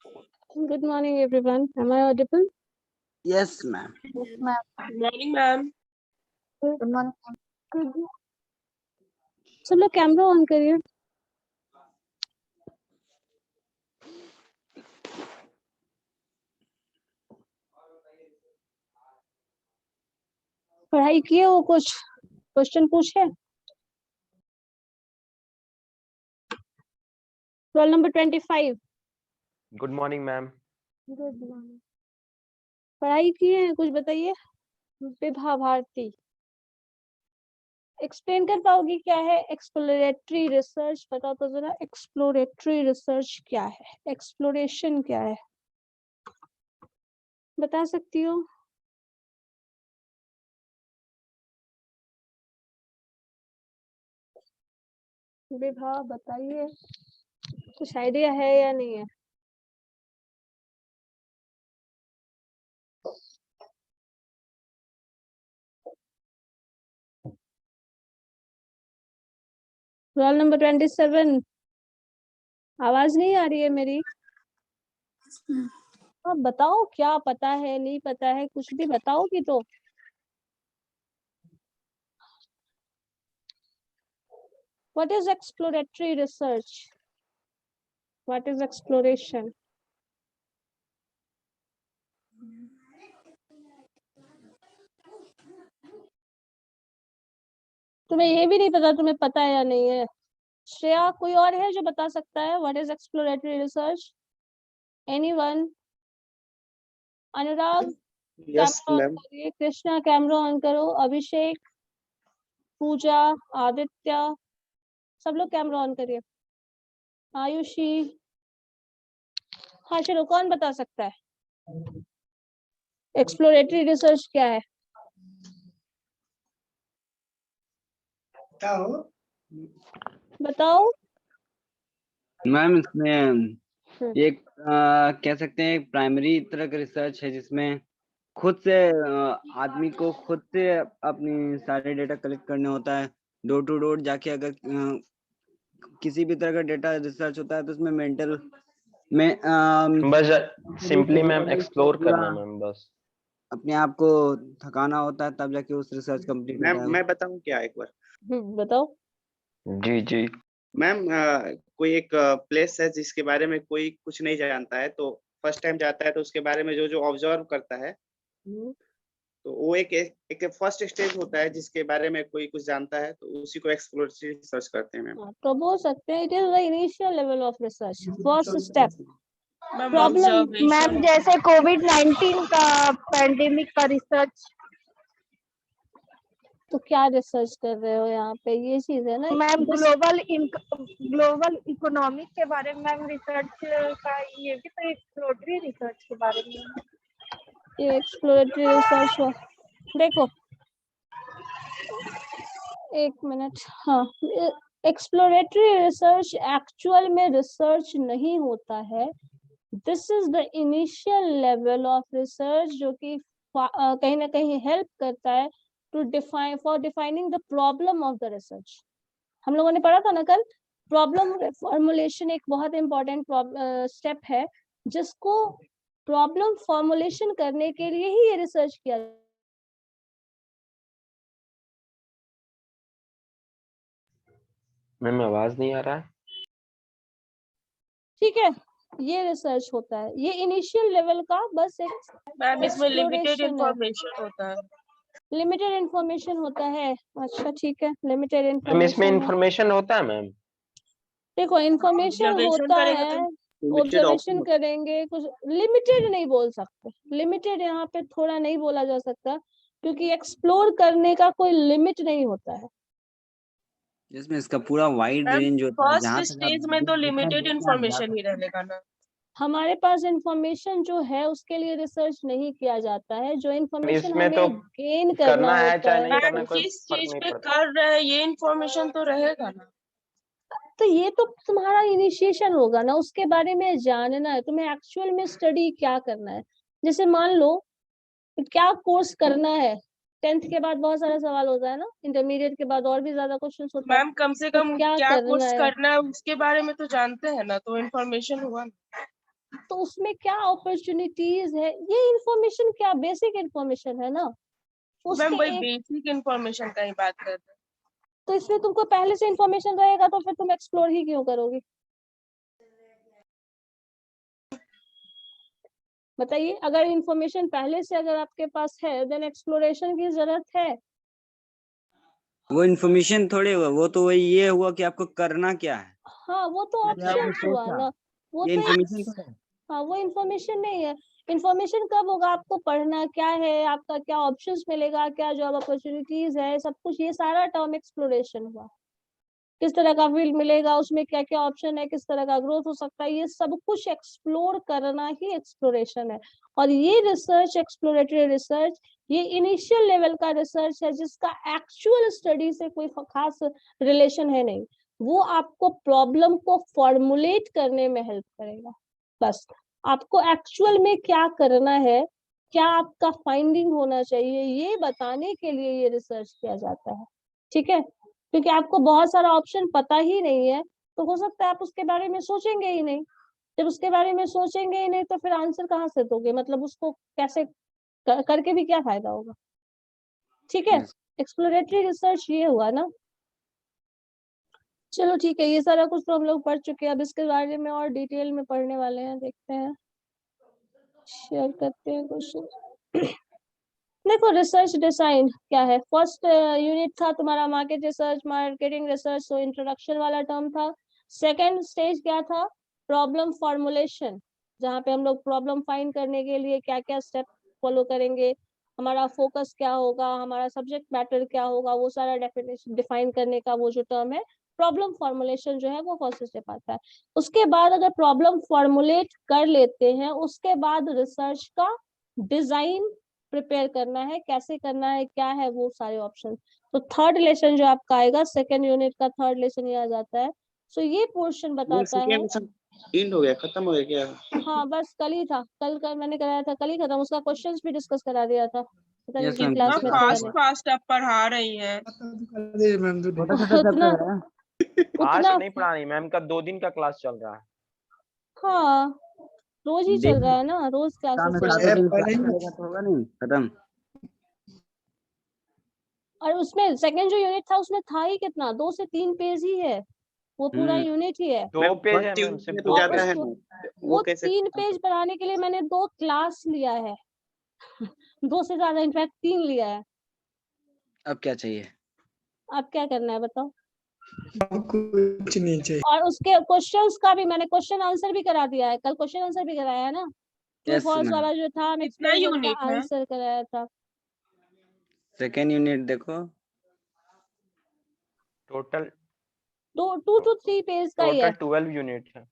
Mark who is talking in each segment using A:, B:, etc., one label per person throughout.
A: Good morning, everyone. Am I audible?
B: Yes, ma'am.
C: Yes, ma'am.
D: Good morning, ma'am.
C: Good morning.
A: Good. सब लोग camera on करिए। पढ़ाई किए हो? कुछ क्वेश्चन पूछे? Roll number 25।
E: Good morning ma'am.
A: Good morning. पढ़ाई किए हैं? कुछ बताइए। विभा भारती, एक्सप्लेन कर पाओगी क्या है एक्सप्लोरेटरी रिसर्च? बताओ तो जरा, एक्सप्लोरेटरी रिसर्च क्या है, एक्सप्लोरेशन क्या है, बता सकती हो? विभा बताइए, कुछ आइडिया है या नहीं है? Roll number 27। आवाज नहीं आ रही है मेरी? अब बताओ क्या पता है, नहीं पता है, कुछ भी बताओगी तो। What is exploratory research? What is exploration? तुम्हें ये भी नहीं पता, तुम्हें पता है या नहीं है? श्रेया, कोई और है जो बता सकता है? What is exploratory research? Anyone? Anurag,
B: Yes,
A: camera on
B: ma'am.
A: करिए। कृष्णा, कैमरा ऑन करो। अभिषेक, पूजा, आदित्य, सब लोग कैमरा ऑन करिए। आयुषी, हाँ चलो, कौन बता सकता है एक्सप्लोरेटरी रिसर्च क्या है? बताओ।
B: मैम इसमें एक कह सकते हैं एक प्राइमरी तरह का रिसर्च है जिसमें खुद से आदमी को खुद से अपनी सारे डेटा कलेक्ट करने होता है। डोर टू डोर जाके अगर किसी भी तरह का डेटा रिसर्च होता है तो उसमें मेंटल में
E: बस सिंपली मैम एक्सप्लोर करना मैम, बस
B: अपने आप को थकाना होता है तब जाके उस रिसर्च कंप्लीट होता है।
F: मैं बताऊं क्या एक बार?
A: बताओ।
E: जी जी।
F: मैम कोई एक प्लेस है जिसके बारे में कोई कुछ नहीं जानता है, तो फर्स्ट टाइम जाता है तो उसके बारे में जो जो ऑब्जर्व करता है, तो वो एक फर्स्ट स्टेज होता है जिसके बारे में कोई कुछ जानता है, तो उसी को एक्सप्लोरेटरी रिसर्च करते हैं मैम।
A: तो बोल सकते हैं it is the initial level of research, first step.
D: Ma'am
A: problem
D: observation.
C: Ma'am जैसे कोविड-19 का पैंडेमिक का रिसर्च।
A: तो क्या रिसर्च कर रहे हो यहाँ पे? ये चीज है ना
C: मैम ग्लोबल इकोनॉमिक के बारे में मैम रिसर्च का, ये भी तो एक्सप्लोरेटरी रिसर्च के बारे में।
A: ये एक्सप्लोरेटरी रिसर्च हो। देखो एक मिनट, हाँ, एक्सप्लोरेटरी रिसर्च एक्चुअल में रिसर्च नहीं होता है। This is the initial level of research जो कि कहीं ना कहीं हेल्प करता है to defining the problem of the research. हम लोगों ने पढ़ा था ना कल, प्रॉब्लम फॉर्मुलेशन एक बहुत इंपॉर्टेंट स्टेप है, जिसको प्रॉब्लम फॉर्मुलेशन करने के लिए ही ये रिसर्च किया।
E: मैम आवाज नहीं आ रहा है।
A: ठीक है, ये रिसर्च होता है, ये इनिशियल लेवल का बस एक
D: मैम इसमें लिमिटेड
A: exploration है।
D: इंफॉर्मेशन होता है।
A: लिमिटेड इंफॉर्मेशन होता है। अच्छा ठीक है, लिमिटेड
E: मैम इसमें
A: इंफॉर्मेशन।
E: इंफॉर्मेशन होता है मैम।
A: देखो इंफॉर्मेशन
D: Observation
A: होता
D: करेंगे
A: है,
D: तो
A: ऑब्जर्वेशन करेंगे, कुछ लिमिटेड नहीं बोल सकते। लिमिटेड यहाँ पे थोड़ा नहीं बोला जा सकता, क्योंकि एक्सप्लोर करने का कोई लिमिट नहीं होता है।
B: जिसमें इसका पूरा वाइड
D: मैम
B: रेंज होता है,
D: फर्स्ट
B: जहाँ तक आप
D: स्टेज में तो
B: जितना
D: लिमिटेड
B: देखना आप जा
D: इंफॉर्मेशन ही
B: सकते हैं।
D: रहेगा ना।
A: हमारे पास इंफॉर्मेशन जो है उसके लिए रिसर्च नहीं किया जाता है। जो इंफॉर्मेशन
E: इसमें
A: हमें
E: तो
A: गेन करना
E: करना है
A: होता
E: चाहे
A: है,
E: नहीं
D: मैम
E: करना कोई
D: किस
E: फर्क
D: चीज
E: नहीं
D: पे
E: पड़ता।
D: कर रहे हैं ये इंफॉर्मेशन तो रहेगा ना।
A: तो ये तो तुम्हारा इनिशिएशन होगा ना, उसके बारे में जानना है तुम्हें, एक्चुअल में स्टडी क्या करना है। जैसे मान लो क्या कोर्स करना है, 10th के बाद बहुत सारा सवाल होता है ना, इंटरमीडिएट के बाद और भी ज्यादा क्वेश्चन होता है।
D: मैम कम से
A: तो
D: कम
A: क्या
D: क्या
A: करना
D: कोर्स
A: है?
D: करना है उसके बारे में तो जानते हैं ना, तो इंफॉर्मेशन हुआ ना।
A: तो उसमें क्या अपॉर्चुनिटीज है, ये इंफॉर्मेशन क्या बेसिक इंफॉर्मेशन है ना।
D: मैम
A: उसके
D: वही
A: एक
D: बेसिक इंफॉर्मेशन का ही बात कर रहे हैं।
A: तो इसमें तुमको पहले से इंफॉर्मेशन रहेगा तो फिर तुम एक्सप्लोर ही क्यों करोगे, बताइए। अगर इंफॉर्मेशन पहले से अगर आपके पास है देन एक्सप्लोरेशन की जरूरत है।
B: वो इन्फॉर्मेशन थोड़े हुआ, वो तो वही ये हुआ कि आपको करना क्या है।
A: हाँ वो तो
B: जैसे आपने
A: ऑप्शन हुआ
B: सोचा,
A: ना, वो
B: ये
A: तो
B: इन्फॉर्मेशन तो है।
A: हाँ वो इंफॉर्मेशन नहीं है। इंफॉर्मेशन कब होगा, आपको पढ़ना क्या है, आपका क्या ऑप्शंस मिलेगा, क्या जॉब अपॉर्चुनिटीज है, सब कुछ, ये सारा टर्म एक्सप्लोरेशन हुआ। किस तरह का फील्ड मिलेगा, उसमें क्या क्या ऑप्शन है, किस तरह का ग्रोथ हो सकता है, ये सब कुछ एक्सप्लोर करना ही एक्सप्लोरेशन है। और ये रिसर्च, एक्सप्लोरेटरी रिसर्च, ये इनिशियल लेवल का रिसर्च है जिसका एक्चुअल स्टडी से कोई खास रिलेशन है नहीं। वो आपको प्रॉब्लम को फॉर्मुलेट करने में हेल्प करेगा, बस। आपको एक्चुअल में क्या करना है, क्या आपका फाइंडिंग होना चाहिए, ये बताने के लिए ये रिसर्च किया जाता है, ठीक है। क्योंकि आपको बहुत सारा ऑप्शन पता ही नहीं है, तो हो सकता है आप उसके बारे में सोचेंगे ही नहीं। जब उसके बारे में सोचेंगे ही नहीं तो फिर आंसर कहाँ से दोगे, मतलब उसको कैसे करके भी क्या फायदा होगा, ठीक है। एक्सप्लोरेटरी रिसर्च ये हुआ ना। चलो ठीक है, ये सारा कुछ तो हम लोग पढ़ चुके हैं, अब इसके बारे में और डिटेल में पढ़ने वाले हैं, देखते हैं, शेयर करते हैं क्वेश्चन। देखो रिसर्च डिजाइन क्या है, फर्स्ट यूनिट था तुम्हारा मार्केट रिसर्च, मार्केटिंग रिसर्च, तो इंट्रोडक्शन वाला टर्म था। सेकंड स्टेज क्या था, प्रॉब्लम फॉर्मुलेशन, जहाँ पे हम लोग प्रॉब्लम फाइंड करने के लिए क्या क्या स्टेप फॉलो करेंगे, हमारा फोकस क्या होगा, हमारा सब्जेक्ट मैटर क्या होगा, वो सारा डेफिनेशन डिफाइन करने का वो जो टर्म है प्रॉब्लम फॉर्मुलेशन जो है वो फर्स्ट स्टेप आता है। उसके बाद अगर प्रॉब्लम फॉर्मुलेट कर लेते हैं उसके बाद रिसर्च का डिजाइन प्रिपेयर करना है, कैसे करना है, क्या है वो सारे ऑप्शन। तो थर्ड लेसन जो आपका आएगा, सेकेंड यूनिट का थर्ड लेसन ये आ जाता है। सो ये पोर्शन बताता है।
F: एंड हो गया, खत्म हो गया क्या?
A: हाँ बस कल ही था, कल का मैंने कराया था, कल ही खत्म, उसका क्वेश्चंस भी डिस्कस करा दिया था, पता नहीं
B: Yes,
A: किन
B: ma'am.
A: क्लास में थे
D: फास्ट
A: वाले।
D: फास्ट आप पढ़ा रही है।
B: छोटा छोटा
A: उतना
B: चैप्टर है।
E: आज
A: उतना
E: नहीं पढ़ानी मैम का 2 दिन का क्लास चल रहा है।
A: हाँ रोज ही चल रहा है ना, रोज क्लासेस
B: शाम में
A: चल रही
B: 7
A: है।
B: बजे क्लास चलेगा तो होगा नहीं खत्म।
A: और उसमें सेकंड जो यूनिट था उसमें था ही कितना, 2 से 3 पेज ही है, वो पूरा यूनिट ही है।
E: 2 पेज है
F: फर्स्ट
E: मैम,
F: यूनिट
E: सिर्फ
F: में
E: 2
F: तो ज्यादा
E: पेज।
F: है
A: उसको
F: ना,
A: वो
F: कैसे
A: 3 पेज पढ़ाने के लिए मैंने 2 क्लास लिया है। 2 से ज्यादा, इनफैक्ट 3 लिया है।
B: अब क्या चाहिए?
A: अब क्या करना है बताओ।
G: कुछ नहीं चाहिए।
A: और उसके क्वेश्चंस का भी मैंने क्वेश्चन आंसर भी करा दिया है, कल क्वेश्चन आंसर भी कराया है ना, ट्रू
B: यस
A: फॉल्स
B: मैम।
A: वाला जो था
D: कितना
A: एक्सपेरिमेंट का
D: यूनिट है?
A: आंसर कराया था।
B: सेकेंड यूनिट देखो,
E: टोटल
A: 2 to 3 पेज का ही है,
E: 12 यूनिट है।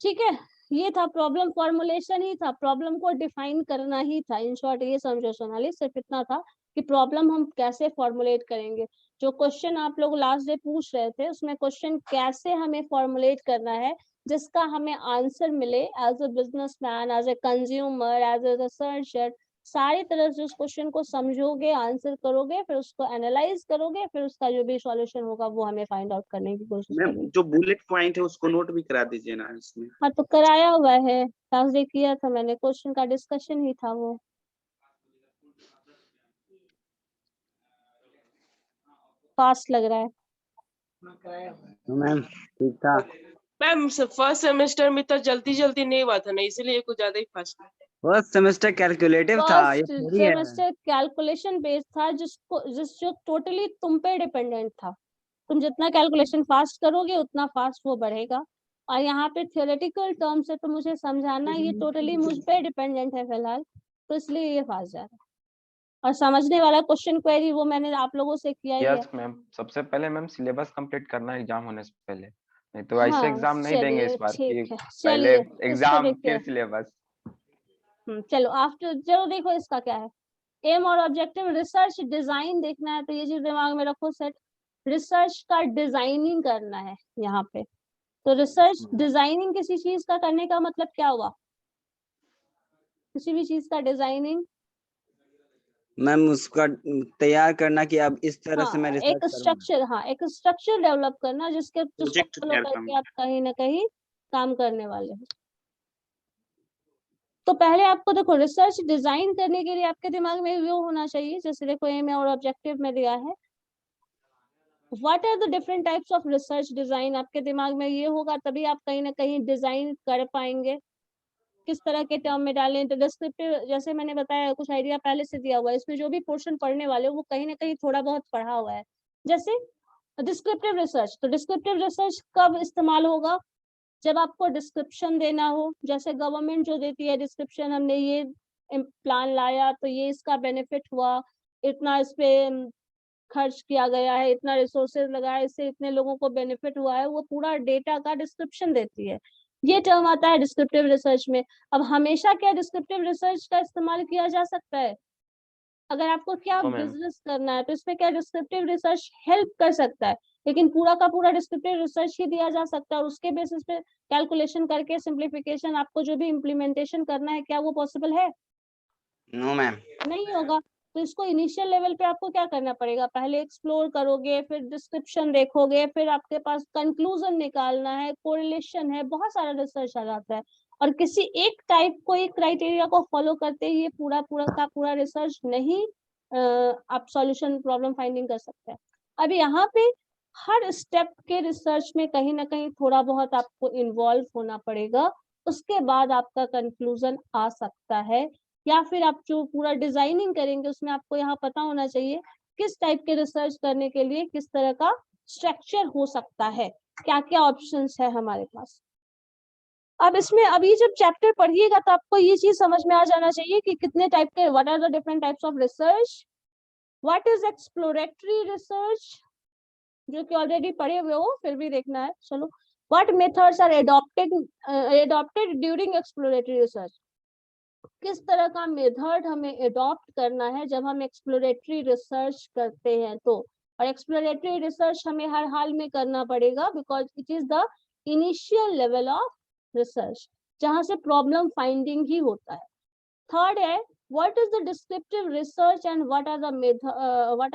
A: ठीक है। ये था प्रॉब्लम फॉर्मुलेशन ही था, प्रॉब्लम को डिफाइन करना ही था। इन शॉर्ट ये समझो सोनाली, सिर्फ इतना था कि प्रॉब्लम हम कैसे फॉर्मुलेट करेंगे। जो क्वेश्चन आप लोग लास्ट डे पूछ रहे थे उसमें क्वेश्चन कैसे हमें फॉर्मुलेट करना है जिसका हमें आंसर मिले as a businessman, as a consumer, as a researcher. सारी तरह से उस क्वेश्चन को समझोगे, आंसर करोगे, फिर उसको एनालाइज करोगे, फिर उसका जो भी सॉल्यूशन होगा वो हमें फाइंड आउट करने की कोशिश
F: मैम
A: करेंगे।
F: जो बुलेट पॉइंट है उसको नोट भी करा दीजिए ना इसमें।
A: हाँ तो कराया हुआ है, लास्ट डे किया था मैंने, क्वेश्चन का डिस्कशन ही था वो। फास्ट लग रहा है।
B: मैम ठीक था।
D: मैम फर्स्ट सेमेस्टर में तो जल्दी जल्दी नहीं हुआ था ना, इसलिए कुछ ज्यादा ही फास्ट।
B: फर्स्ट सेमेस्टर कैलकुलेटिव था, ये
A: फर्स्ट
B: थोड़ी है।
A: सेमेस्टर कैलकुलेशन बेस्ड था, जो टोटली तुम पे डिपेंडेंट था। तुम जितना कैलकुलेशन फास्ट करोगे उतना फास्ट वो बढ़ेगा। और यहाँ पे थियोरेटिकल टर्म से तो मुझे समझाना ये टोटली मुझ पे डिपेंडेंट है फिलहाल, तो इसलिए ये फास्ट जा रहा है। और समझने वाला क्वेश्चन क्वेरी वो मैंने आप लोगों से किया ही है।
E: यस मैम, सबसे पहले मैम सिलेबस कंप्लीट करना है एग्जाम होने से पहले, नहीं तो ऐसे
A: हाँ
E: एग्जाम नहीं देंगे
A: चलिए
E: इस बार कि
A: ठीक है,
E: पहले
A: चलिए इस पे
E: एग्जाम
A: देखिए।
E: फिर सिलेबस।
A: चलो आफ्टर, चलो देखो इसका क्या है, एम और ऑब्जेक्टिव। रिसर्च डिजाइन देखना है तो ये चीज दिमाग में रखो सेट, रिसर्च का डिजाइनिंग करना है यहाँ पे। तो रिसर्च डिजाइनिंग किसी चीज का करने का मतलब क्या हुआ, किसी भी चीज का डिजाइनिंग
B: मैम उसका तैयार करना कि अब इस तरह से मैं
A: हाँ,
B: रिसर्च
A: एक स्ट्रक्चर, हाँ एक स्ट्रक्चर डेवलप करना जिसको
F: प्रोजेक्ट
A: फॉलो
F: तैयार
A: करके
F: करना।
A: आप कहीं ना कहीं काम करने वाले हो। तो पहले आपको देखो रिसर्च डिजाइन करने के लिए आपके दिमाग में वो होना चाहिए, जैसे देखो एम और ऑब्जेक्टिव में दिया है, what are the different types of research design. आपके दिमाग में ये होगा तभी आप कहीं ना कहीं डिजाइन कर पाएंगे। किस तरह के टर्म में डालें, तो डिस्क्रिप्टिव, जैसे मैंने बताया कुछ आइडिया पहले से दिया हुआ है, इसमें जो भी पोर्शन पढ़ने वाले हो वो कहीं ना कहीं थोड़ा बहुत पढ़ा हुआ है। जैसे डिस्क्रिप्टिव रिसर्च, तो डिस्क्रिप्टिव रिसर्च कब इस्तेमाल होगा, जब आपको डिस्क्रिप्शन देना हो। जैसे गवर्नमेंट जो देती है डिस्क्रिप्शन, हमने ये प्लान लाया तो ये इसका बेनिफिट हुआ, इतना इस पे खर्च किया गया है, इतना रिसोर्सेज लगाया, इससे इतने लोगों को बेनिफिट हुआ है, वो पूरा डेटा का डिस्क्रिप्शन देती है। ये टर्म आता है डिस्क्रिप्टिव रिसर्च में। अब हमेशा क्या डिस्क्रिप्टिव रिसर्च का इस्तेमाल किया जा सकता है? अगर आपको क्या
E: नो मैम।
A: बिजनेस करना है तो इसमें क्या डिस्क्रिप्टिव रिसर्च हेल्प कर सकता है, लेकिन पूरा का पूरा डिस्क्रिप्टिव रिसर्च ही दिया जा सकता है और उसके बेसिस पे कैलकुलेशन करके सिंप्लीफिकेशन आपको जो भी इम्प्लीमेंटेशन करना है, क्या वो पॉसिबल है?
B: No ma'am.
A: नहीं होगा। तो इसको इनिशियल लेवल पे आपको क्या करना पड़ेगा, पहले एक्सप्लोर करोगे, फिर डिस्क्रिप्शन देखोगे, फिर आपके पास कंक्लूजन निकालना है, कोरिलेशन है, बहुत सारा रिसर्च आ जाता है। और किसी एक टाइप को, एक क्राइटेरिया को फॉलो करते ही ये पूरा पूरा का पूरा रिसर्च नहीं आप सॉल्यूशन प्रॉब्लम फाइंडिंग कर सकते हैं। अब यहाँ पे हर स्टेप के रिसर्च में कहीं ना कहीं थोड़ा बहुत आपको इन्वॉल्व होना पड़ेगा, उसके बाद आपका कंक्लूजन आ सकता है। या फिर आप जो पूरा डिजाइनिंग करेंगे उसमें आपको यहाँ पता होना चाहिए किस टाइप के रिसर्च करने के लिए किस तरह का स्ट्रक्चर हो सकता है, क्या क्या ऑप्शंस है हमारे पास। अब इसमें अभी जब चैप्टर पढ़िएगा तो आपको ये चीज समझ में आ जाना चाहिए कि कितने टाइप के, what are the different types of research, what is exploratory research, जो कि ऑलरेडी पढ़े हुए हो फिर भी देखना है, चलो। What methods are adopted during exploratory research, किस तरह का मेथड हमें एडॉप्ट करना है जब हम एक्सप्लोरेटरी रिसर्च करते हैं तो। और एक्सप्लोरेटरी रिसर्च हमें हर हाल में करना पड़ेगा because it is the initial level of research जहां से प्रॉब्लम फाइंडिंग ही होता है। थर्ड है what is the descriptive research and what are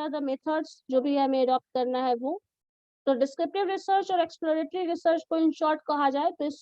A: the methods जो भी हमें एडॉप्ट करना है वो। तो डिस्क्रिप्टिव रिसर्च और एक्सप्लोरेटरी रिसर्च को इन शॉर्ट कहा जाए तो इस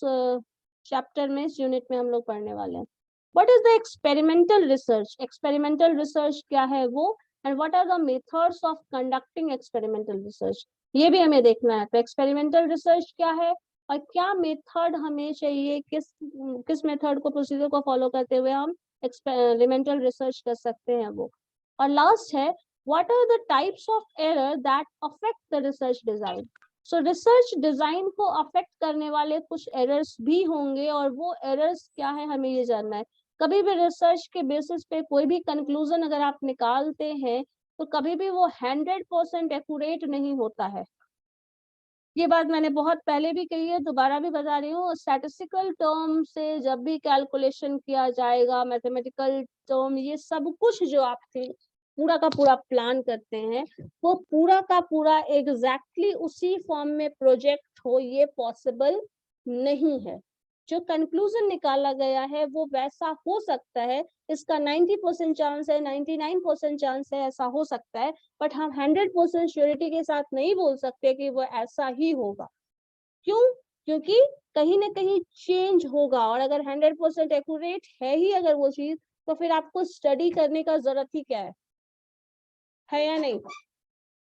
A: चैप्टर में, इस यूनिट में हम लोग पढ़ने वाले हैं। What is the experimental research? Experimental research क्या है वो, and what are the methods of conducting experimental research? ये भी हमें देखना है। तो experimental research क्या है और क्या मेथड हमें चाहिए, किस मेथड को, प्रोसीजर को फॉलो करते हुए हम एक्सपेरिमेंटल रिसर्च कर सकते हैं वो। और लास्ट है what are the types of error that affect the research design? So research design को अफेक्ट करने वाले कुछ एरर्स भी होंगे और वो एरर्स क्या है हमें ये जानना है। कभी भी रिसर्च के बेसिस पे कोई भी कंक्लूजन अगर आप निकालते हैं तो कभी भी वो 100% एक्यूरेट नहीं होता है। ये बात मैंने बहुत पहले भी कही है, दोबारा भी बता रही हूँ। स्टैटिस्टिकल टर्म से जब भी कैलकुलेशन किया जाएगा, मैथमेटिकल टर्म, ये सब कुछ जो आप पूरा का पूरा प्लान करते हैं वो पूरा का पूरा एग्जैक्टली उसी फॉर्म में प्रोजेक्ट हो, ये पॉसिबल नहीं है। जो कंक्लूजन निकाला गया है वो वैसा हो सकता है, इसका 90% चांस है, 99% चांस है ऐसा हो सकता है, बट हम 100% श्योरिटी के साथ नहीं बोल सकते कि वो ऐसा ही होगा। क्यों? क्योंकि कहीं ना कहीं चेंज होगा। और अगर 100% एक्यूरेट है ही अगर वो चीज, तो फिर आपको स्टडी करने का जरूरत ही क्या है या नहीं?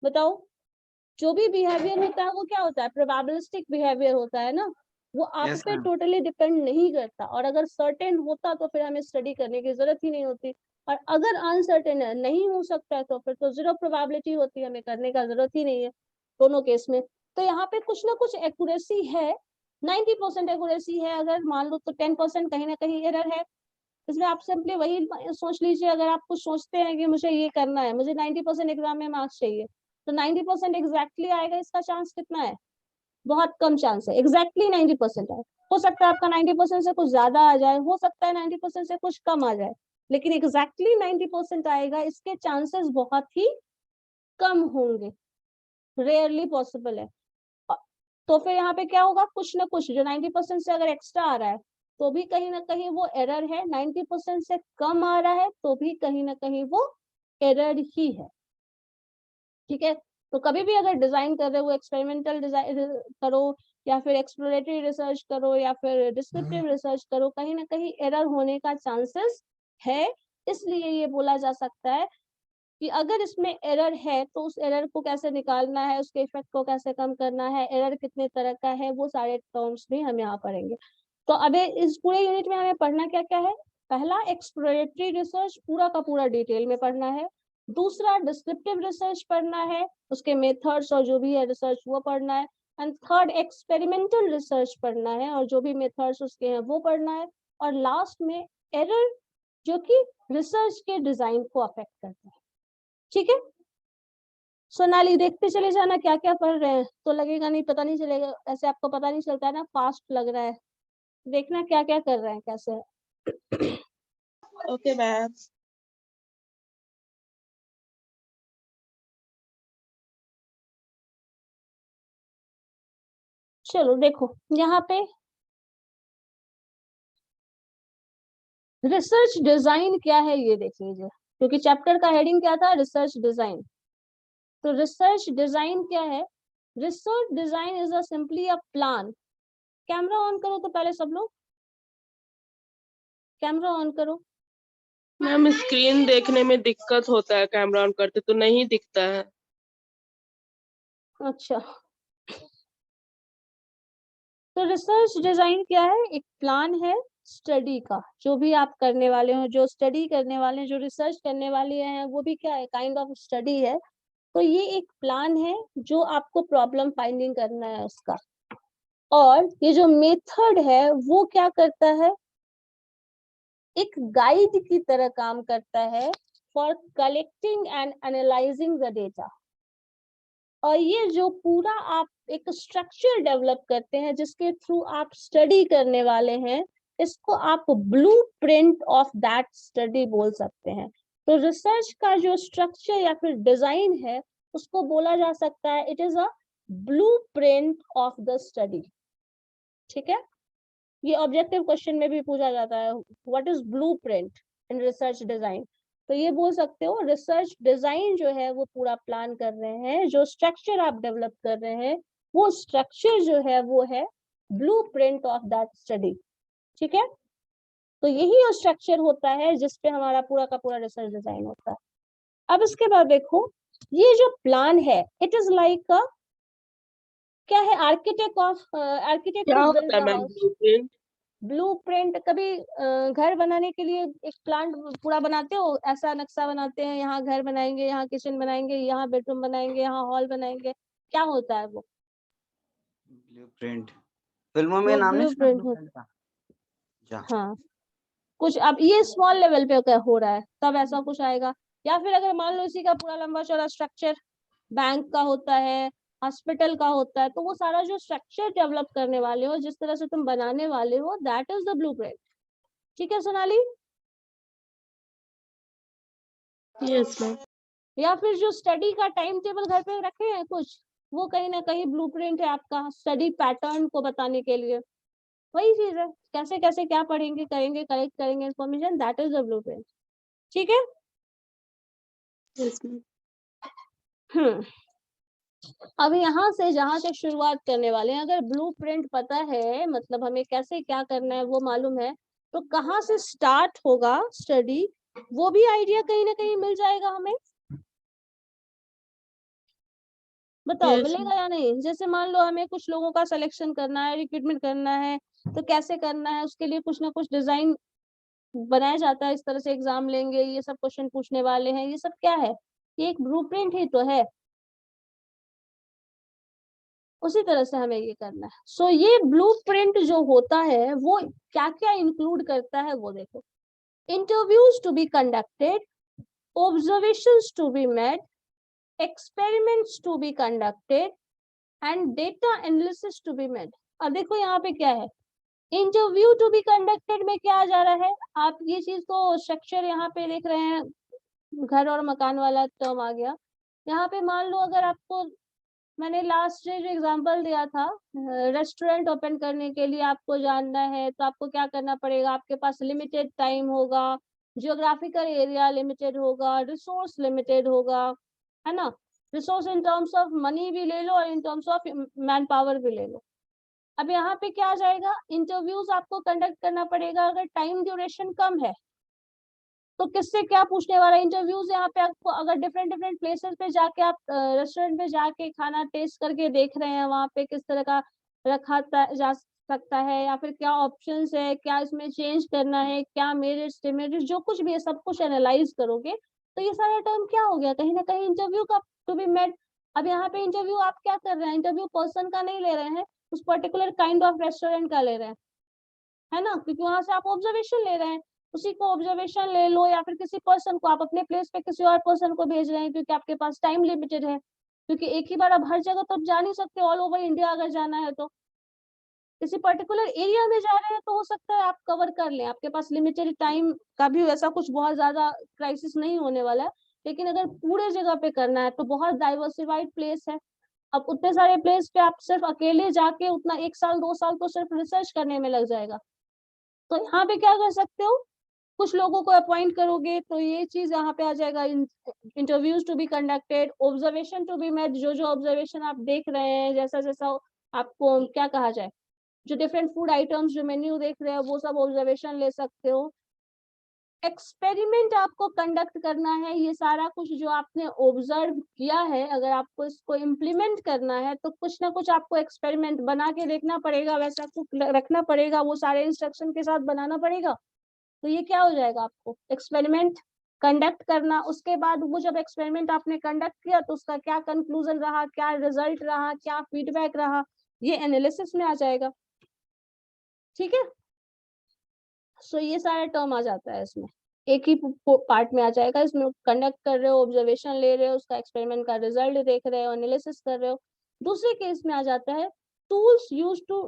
A: बताओ। जो भी बिहेवियर होता है वो क्या होता है, प्रोबेबिलिस्टिक बिहेवियर होता है ना, वो आप
B: Yes,
A: पे
B: ma'am.
A: टोटली डिपेंड नहीं करता। और अगर सर्टेन होता तो फिर हमें स्टडी करने की जरूरत ही नहीं होती। और अगर अनसर्टेन है, नहीं हो सकता है, तो फिर तो 0 प्रोबेबिलिटी होती है, हमें करने का जरूरत ही नहीं है दोनों केस में। तो यहाँ पे कुछ ना कुछ एक्यूरेसी है, 90% एक्यूरेसी है, अगर मान लो तो 10% कहीं ना कहीं एरर है। इसमें आप सिंपली वही सोच लीजिए, अगर आप कुछ सोचते हैं कि मुझे ये करना है, मुझे 90% एग्जाम में मार्क्स चाहिए, तो 90% एग्जैक्टली आएगा, इसका चांस कितना है? बहुत कम चांस है एग्जैक्टली 90% आए। हो सकता है आपका 90% से कुछ ज्यादा आ जाए, हो सकता है 90% से कुछ कम आ जाए, लेकिन एग्जैक्टली 90% आएगा इसके चांसेस बहुत ही कम होंगे, रेयरली पॉसिबल है। तो फिर यहाँ पे क्या होगा, कुछ ना कुछ जो 90% से अगर एक्स्ट्रा आ रहा है तो भी कहीं ना कहीं वो एरर है, 90% से कम आ रहा है तो भी कहीं ना कहीं वो एरर ही है। ठीक है, तो कभी भी अगर डिजाइन कर रहे हो, एक्सपेरिमेंटल डिजाइन करो या फिर एक्सप्लोरेटरी रिसर्च करो या फिर डिस्क्रिप्टिव रिसर्च करो, कहीं ना कहीं एरर होने का चांसेस है। इसलिए ये बोला जा सकता है कि अगर इसमें एरर है तो उस एरर को कैसे निकालना है, उसके इफेक्ट को कैसे कम करना है, एरर कितने तरह का है, वो सारे टर्म्स भी हम यहाँ पढ़ेंगे। तो अभी इस पूरे यूनिट में हमें पढ़ना क्या क्या है? पहला, एक्सप्लोरेटरी रिसर्च पूरा का पूरा डिटेल में पढ़ना है। दूसरा, डिस्क्रिप्टिव रिसर्च पढ़ना है, उसके मेथड्स और जो भी है रिसर्च वो पढ़ना है। एंड थर्ड, एक्सपेरिमेंटल रिसर्च पढ़ना है और जो भी मेथड्स उसके हैं वो पढ़ना है। और लास्ट में एरर, जो कि रिसर्च के डिजाइन को अफेक्ट करता है। ठीक है, सोनाली देखते चले जाना क्या क्या पढ़ रहे हैं, तो लगेगा नहीं, पता नहीं चलेगा, ऐसे आपको पता नहीं चलता है ना, फास्ट लग रहा है। देखना क्या क्या कर रहे हैं, कैसे है।
D: Okay ma'am.
A: चलो देखो यहाँ पे रिसर्च डिजाइन क्या है ये देख लीजिए, क्योंकि चैप्टर का हेडिंग क्या था? Research design. तो रिसर्च डिजाइन क्या है? Research design is a simply a plan. Camera on करो तो पहले सब लोग, कैमरा ऑन करो।
D: मैम स्क्रीन देखने में दिक्कत होता है, कैमरा ऑन करते तो नहीं दिखता है।
A: अच्छा, तो रिसर्च डिजाइन क्या है? एक प्लान है स्टडी का, जो भी आप करने वाले हो, जो स्टडी करने वाले हैं, जो रिसर्च करने वाले हैं, वो भी क्या है? काइंड ऑफ स्टडी है। तो ये एक प्लान है जो आपको प्रॉब्लम फाइंडिंग करना है उसका। और ये जो मेथड है वो क्या करता है? एक गाइड की तरह काम करता है for collecting and analysing the data. और ये जो पूरा आप एक स्ट्रक्चर डेवलप करते हैं जिसके थ्रू आप स्टडी करने वाले हैं, इसको आप ब्लूप्रिंट ऑफ दैट स्टडी बोल सकते हैं। तो रिसर्च का जो स्ट्रक्चर या फिर डिजाइन है उसको बोला जा सकता है it is a blueprint of the study. ठीक है, ये ऑब्जेक्टिव क्वेश्चन में भी पूछा जाता है, what is blueprint in research design. तो ये बोल सकते हो रिसर्च डिजाइन जो है वो पूरा प्लान कर रहे हैं, जो स्ट्रक्चर आप डेवलप कर रहे हैं वो स्ट्रक्चर जो है वो है ब्लूप्रिंट ऑफ दैट स्टडी। ठीक है, तो यही वो स्ट्रक्चर होता है जिसपे हमारा पूरा का पूरा रिसर्च डिजाइन होता है। अब इसके बाद देखो, ये जो प्लान है इट इज लाइक अ क्या है? आर्किटेक्ट
D: क्या
A: ऑफ
D: होता है मैम ब्लूप्रिंट?
A: ब्लूप्रिंट। कभी घर बनाने के लिए एक प्लान पूरा बनाते हो, ऐसा नक्शा बनाते हैं, यहाँ घर बनाएंगे, यहाँ किचन बनाएंगे, यहाँ बेडरूम बनाएंगे, यहाँ हॉल बनाएंगे, क्या होता है वो?
B: ब्लूप्रिंट फिल्मों में
A: वो
B: नाम नहीं सुना
A: ब्लूप्रिंट
B: ब्लूप्रिंट का? जा
A: हाँ, कुछ अब ये स्मॉल लेवल पे क्या हो रहा है तब ऐसा कुछ आएगा। या फिर अगर मान लो इसी का पूरा लंबा चौड़ा स्ट्रक्चर बैंक का होता है, हॉस्पिटल का होता है, तो वो सारा जो स्ट्रक्चर डेवलप करने वाले हो, जिस तरह से तुम बनाने वाले हो, दैट इज द ब्लूप्रिंट। ठीक है सोनाली?
D: Yes ma'am.
A: या फिर जो स्टडी का टाइम टेबल घर पे रखे हैं कुछ, वो कहीं ना कहीं ब्लूप्रिंट है आपका स्टडी पैटर्न को बताने के लिए। वही चीज है, कैसे कैसे क्या पढ़ेंगे, करेंगे, कलेक्ट करेंगे information, that is the blueprint. ठीक है।
D: Yes ma'am.
A: अब यहाँ से जहाँ से शुरुआत करने वाले हैं, अगर ब्लूप्रिंट पता है, मतलब हमें कैसे क्या करना है वो मालूम है, तो कहाँ से स्टार्ट होगा स्टडी वो भी आइडिया कहीं ना कहीं मिल जाएगा हमें। बताओ
D: Yes,
A: मिलेगा या नहीं? जैसे मान लो हमें कुछ लोगों का सिलेक्शन करना है, रिक्रूटमेंट करना है, तो कैसे करना है उसके लिए कुछ ना कुछ डिजाइन बनाया जाता है, इस तरह से एग्जाम लेंगे, ये सब क्वेश्चन पूछने वाले हैं, ये सब क्या है? ये एक ब्लूप्रिंट ही तो है। उसी तरह से हमें ये करना है। सो ये ब्लूप्रिंट जो होता है वो क्या क्या इंक्लूड करता है वो देखो। Interviews to be conducted, observations to be made, experiments to be conducted and data analysis to be made. अब देखो यहाँ पे क्या है, इंटरव्यू टू बी कंडक्टेड में क्या आ जा रहा है? आप ये चीज तो स्ट्रक्चर यहाँ पे देख रहे हैं, घर और मकान वाला टर्म आ गया। यहाँ पे मान लो अगर आपको, मैंने लास्ट डे जो एग्जांपल दिया था, रेस्टोरेंट ओपन करने के लिए आपको जानना है तो आपको क्या करना पड़ेगा? आपके पास लिमिटेड टाइम होगा, जियोग्राफिकल एरिया लिमिटेड होगा, रिसोर्स लिमिटेड होगा, है ना। Resource in terms of money भी ले लो और in terms of man power भी ले लो। अब यहाँ पे क्या आ जाएगा, इंटरव्यूज आपको कंडक्ट करना पड़ेगा। अगर टाइम ड्यूरेशन कम है तो किससे क्या पूछने वाला इंटरव्यूज, यहाँ पे आपको अगर डिफरेंट डिफरेंट प्लेसेस पे जाके आप रेस्टोरेंट पे जाके खाना टेस्ट करके देख रहे हैं, वहाँ पे किस तरह का रखा जा सकता है, या फिर क्या ऑप्शंस है, क्या इसमें चेंज करना है, क्या मेरिट्स डिमेरिट्स जो कुछ भी है सब कुछ एनालाइज करोगे, तो ये सारा टर्म क्या हो गया, कहीं ना कहीं इंटरव्यू का टू बी मेट। अब यहाँ पे इंटरव्यू आप क्या कर रहे हैं, इंटरव्यू पर्सन का नहीं ले रहे हैं, उस पर्टिकुलर काइंड ऑफ रेस्टोरेंट का ले रहे हैं, है ना, क्योंकि वहां से आप ऑब्जर्वेशन ले रहे हैं। उसी को ऑब्जर्वेशन ले लो, या फिर किसी पर्सन को आप अपने प्लेस पे किसी और पर्सन को भेज रहे हैं, क्योंकि आपके पास टाइम लिमिटेड है, क्योंकि एक ही बार आप हर जगह तो जा नहीं सकते, ऑल ओवर इंडिया अगर जाना है तो किसी पर्टिकुलर एरिया में जा रहे हैं तो हो सकता है आप कवर कर लें, आपके पास लिमिटेड टाइम का भी ऐसा कुछ बहुत ज्यादा क्राइसिस नहीं होने वाला है। लेकिन अगर पूरे जगह पे करना है तो बहुत डाइवर्सिफाइड प्लेस है। अब उतने सारे प्लेस पे आप सिर्फ अकेले जाके उतना 1 साल 2 साल तो सिर्फ रिसर्च करने में लग जाएगा। तो यहाँ पे क्या कर सकते हो, कुछ लोगों को अपॉइंट करोगे तो ये चीज यहाँ पे आ जाएगा, interviews to be conducted, observation to be made, जो जो ऑब्जर्वेशन आप देख रहे हैं, जैसा जैसा आपको क्या कहा जाए, जो डिफरेंट फूड आइटम्स जो मेन्यू देख रहे हैं वो सब ऑब्जर्वेशन ले सकते हो। एक्सपेरिमेंट आपको कंडक्ट करना है, ये सारा कुछ जो आपने ऑब्जर्व किया है अगर आपको इसको इम्प्लीमेंट करना है तो कुछ ना कुछ आपको एक्सपेरिमेंट बना के देखना पड़ेगा, वैसा कुछ रखना पड़ेगा, वो सारे इंस्ट्रक्शन के साथ बनाना पड़ेगा। तो ये क्या हो जाएगा, आपको एक्सपेरिमेंट कंडक्ट करना। उसके बाद वो जब एक्सपेरिमेंट आपने कंडक्ट किया तो उसका क्या कंक्लूजन रहा, क्या रिजल्ट रहा, क्या फीडबैक रहा, ये एनालिसिस में आ जाएगा। ठीक है, सो ये सारा टर्म आ जाता है इसमें, एक ही पार्ट में आ जाएगा। इसमें कंडक्ट कर रहे हो, ऑब्जर्वेशन ले रहे हो, उसका एक्सपेरिमेंट का रिजल्ट देख रहे हो, एनालिसिस कर रहे हो। दूसरे केस में आ जाता है tools use to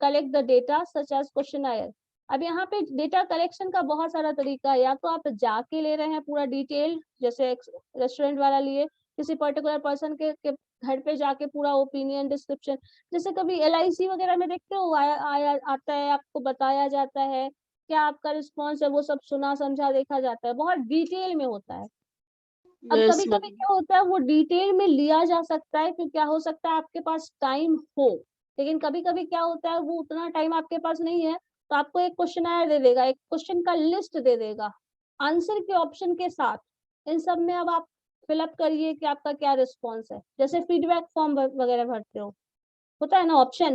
A: collect the data such as questionnaire. अब यहाँ पे डेटा कलेक्शन का बहुत सारा तरीका है, या तो आप जाके ले रहे हैं पूरा डिटेल, जैसे रेस्टोरेंट वाला लिए, किसी पर्टिकुलर पर्सन के घर पे जाके पूरा ओपिनियन डिस्क्रिप्शन, जैसे कभी LIC वगैरह में देखते हो आता है, आपको बताया जाता है क्या आपका रिस्पॉन्स है, वो सब सुना समझा देखा जाता है, बहुत डिटेल में होता है। अब
D: यस
A: कभी कभी क्या होता है, वो डिटेल में लिया जा सकता है क्योंकि क्या हो सकता है आपके पास टाइम हो, लेकिन कभी कभी क्या होता है वो उतना टाइम आपके पास नहीं है, तो आपको एक क्वेश्चन दे देगा, एक क्वेश्चन का लिस्ट दे देगा आंसर के ऑप्शन के साथ। इन सब में अब आप फिलअप करिए कि आपका क्या रिस्पॉन्स है। जैसे फीडबैक फॉर्म वगैरह भरते हो, होता है ना ऑप्शन,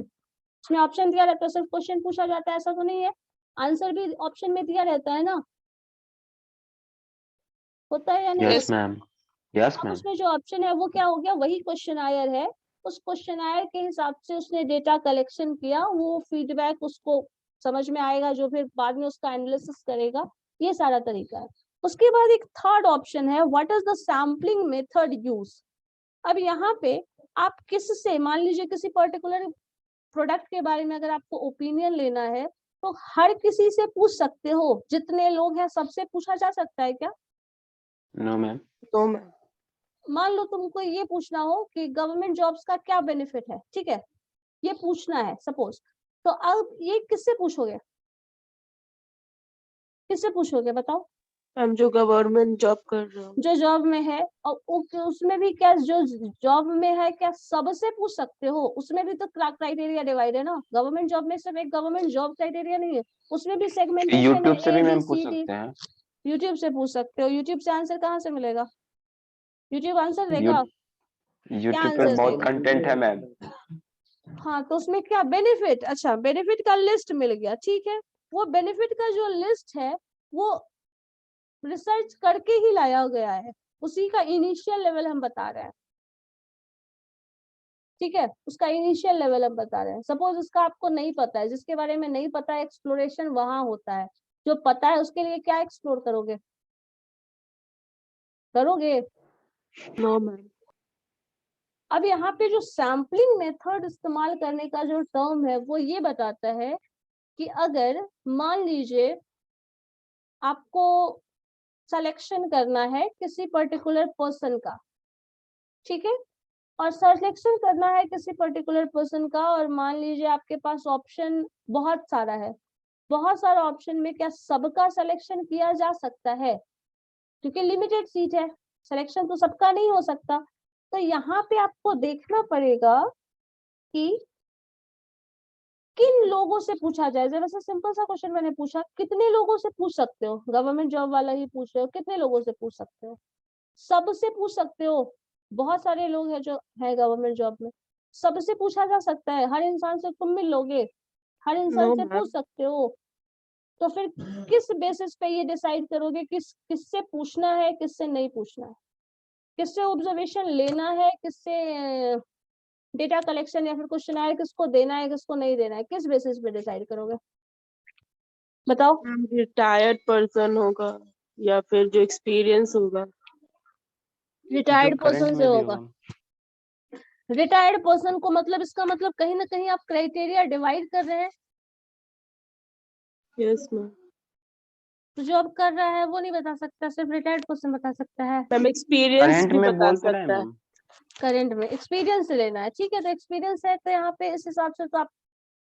A: इसमें ऑप्शन दिया रहता है, सिर्फ क्वेश्चन पूछा जाता है ऐसा तो नहीं है, आंसर भी ऑप्शन में दिया रहता है ना, होता है या नहीं
E: यस मैम, यस
A: अब
E: मैम।
A: उसमें जो ऑप्शन है वो क्या हो गया, वही क्वेश्चनायर है, उस क्वेश्चनायर के हिसाब से उसने डेटा कलेक्शन किया, वो फीडबैक उसको समझ में आएगा जो फिर बाद में उसका एनालिसिस करेगा, ये सारा तरीका है। उसके बाद एक थर्ड ऑप्शन है, what is the sampling method use. अब यहाँ पे आप किससे, मान लीजिए किसी पर्टिकुलर प्रोडक्ट के बारे में अगर आपको ओपिनियन लेना है तो हर किसी से पूछ सकते हो, जितने लोग हैं सबसे पूछा जा सकता है क्या?
E: No ma'am.
D: तो मैम
A: मान लो तुमको ये पूछना हो कि गवर्नमेंट जॉब्स का क्या बेनिफिट है, ठीक है, ये पूछना है सपोज, तो अब ये किससे पूछोगे, किससे पूछोगे बताओ?
D: मैम जो गवर्नमेंट जॉब कर रहा हूँ।
A: जो जॉब में है, और उसमें भी क्या, जो जॉब में है क्या सबसे पूछ सकते हो, उसमें भी तो क्राइटेरिया डिवाइड है ना, गवर्नमेंट जॉब में सिर्फ एक गवर्नमेंट जॉब क्राइटेरिया नहीं है, उसमें भी सेगमेंटेशन
E: यूट्यूब से भी
A: है,
E: मैम पूछ
A: ABCD।
E: सकते हैं।
A: यूट्यूब से पूछ सकते हो, यूट्यूब से आंसर कहाँ से मिलेगा, यूट्यूब आंसर देगा,
E: यूट्यूब पर बहुत कंटेंट है मैम।
A: हाँ तो उसमें क्या बेनिफिट, अच्छा बेनिफिट का लिस्ट मिल गया, ठीक है, वो बेनिफिट का जो लिस्ट है वो रिसर्च करके ही लाया गया है, उसी का इनिशियल लेवल हम बता रहे हैं, ठीक है, उसका इनिशियल लेवल हम बता रहे हैं। सपोज उसका आपको नहीं पता है, जिसके बारे में नहीं पता है एक्सप्लोरेशन वहां होता है, जो पता है उसके लिए क्या एक्सप्लोर करोगे, करोगे?
D: No ma'am.
A: अब यहाँ पे जो सैम्पलिंग मेथड इस्तेमाल करने का जो टर्म है वो ये बताता है कि अगर मान लीजिए आपको सिलेक्शन करना है किसी पर्टिकुलर पर्सन का, ठीक है, और सिलेक्शन करना है किसी पर्टिकुलर पर्सन का, और मान लीजिए आपके पास ऑप्शन बहुत सारा है, बहुत सारे ऑप्शन में क्या सबका सिलेक्शन किया जा सकता है? क्योंकि लिमिटेड सीट है, सिलेक्शन तो सबका नहीं हो सकता। तो यहाँ पे आपको देखना पड़ेगा कि किन लोगों से पूछा जाए। वैसे सिंपल सा क्वेश्चन मैंने पूछा, कितने लोगों से पूछ सकते हो? गवर्नमेंट जॉब वाला ही पूछ रहे हो, कितने लोगों से पूछ सकते हो? सबसे पूछ सकते हो। बहुत सारे लोग हैं जो है गवर्नमेंट जॉब में, सबसे पूछा जा सकता है। हर इंसान से तुम मिल लोगे, हर इंसान
D: नो
A: से
D: मैम,
A: पूछ सकते हो। तो फिर किस बेसिस पे ये डिसाइड करोगे किससे पूछना है, किससे नहीं पूछना है, किससे ऑब्जर्वेशन लेना है, किससे डेटा कलेक्शन या फिर क्वेश्चन किसको देना है, किसको नहीं देना है, किस बेसिस पे डिसाइड करोगे? बताओ।
D: रिटायर्ड पर्सन होगा या फिर जो एक्सपीरियंस होगा।
A: रिटायर्ड
E: जो करंट
A: पर्सन से
E: में भी
A: होगा।
E: होगा।
A: रिटायर्ड पर्सन को मतलब इसका मतलब कहीं ना कहीं आप क्राइटेरिया डिवाइड कर रहे हैं।
D: Yes ma'am.
A: तो जो अब कर रहा है वो नहीं बता सकता, सिर्फ रिटायर्ड पर्सन बता सकता है।
D: मैम एक्सपीरियंस
E: करंट
D: भी
E: में
D: बता
E: बोल तो रहे हैं
D: सकता है।
E: मैम।
A: करंट में एक्सपीरियंस लेना है, ठीक है। तो एक्सपीरियंस है तो यहाँ पे इस हिसाब से तो आप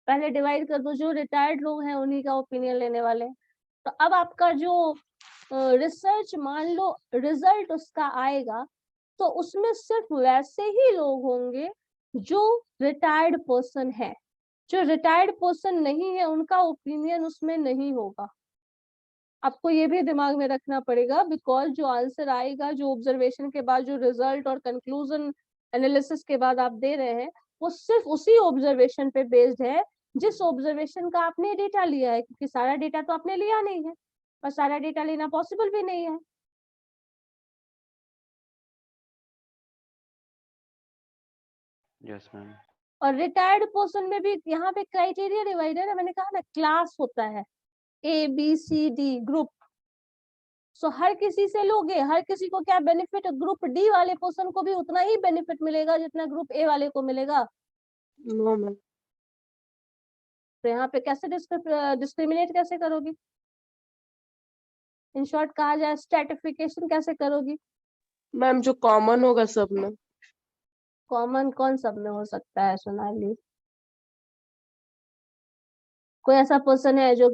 A: पहले डिवाइड कर दो, जो रिटायर्ड लोग हैं उन्हीं का ओपिनियन लेने वाले हैं। तो अब आपका जो रिसर्च मान लो रिजल्ट उसका आएगा, तो उसमें सिर्फ वैसे ही लोग होंगे जो रिटायर्ड पर्सन है। जो रिटायर्ड पर्सन नहीं है उनका ओपिनियन उसमें नहीं होगा। आपको ये भी दिमाग में रखना पड़ेगा, बिकॉज जो आंसर आएगा, जो ऑब्जर्वेशन के बाद जो रिजल्ट और कंक्लूजन एनालिसिस के बाद आप दे रहे हैं, वो सिर्फ उसी ऑब्जर्वेशन पे बेस्ड है जिस ऑब्जर्वेशन का आपने डेटा लिया है। क्योंकि सारा डेटा तो आपने लिया नहीं है और सारा डेटा लेना पॉसिबल भी नहीं है।
E: Yes ma'am.
A: और रिटायर्ड पर्सन में भी यहाँ पे क्राइटेरिया डिवाइड है ना, मैंने कहा ना क्लास होता है ABCD ग्रुप। सो हर किसी से लोगे, हर किसी को क्या बेनिफिट, ग्रुप डी वाले पर्सन को भी उतना ही बेनिफिट मिलेगा जितना ग्रुप ए वाले को मिलेगा।
D: No ma'am.
A: तो यहाँ पे कैसे डिस्क्रिमिनेट कैसे करोगी? इन शॉर्ट कहा जाए स्ट्रेटिफिकेशन कैसे करोगी?
D: मैम जो कॉमन होगा सब में।
A: कॉमन कौन सब में हो सकता है सोनाली? कोई ऐसा पर्सन है जो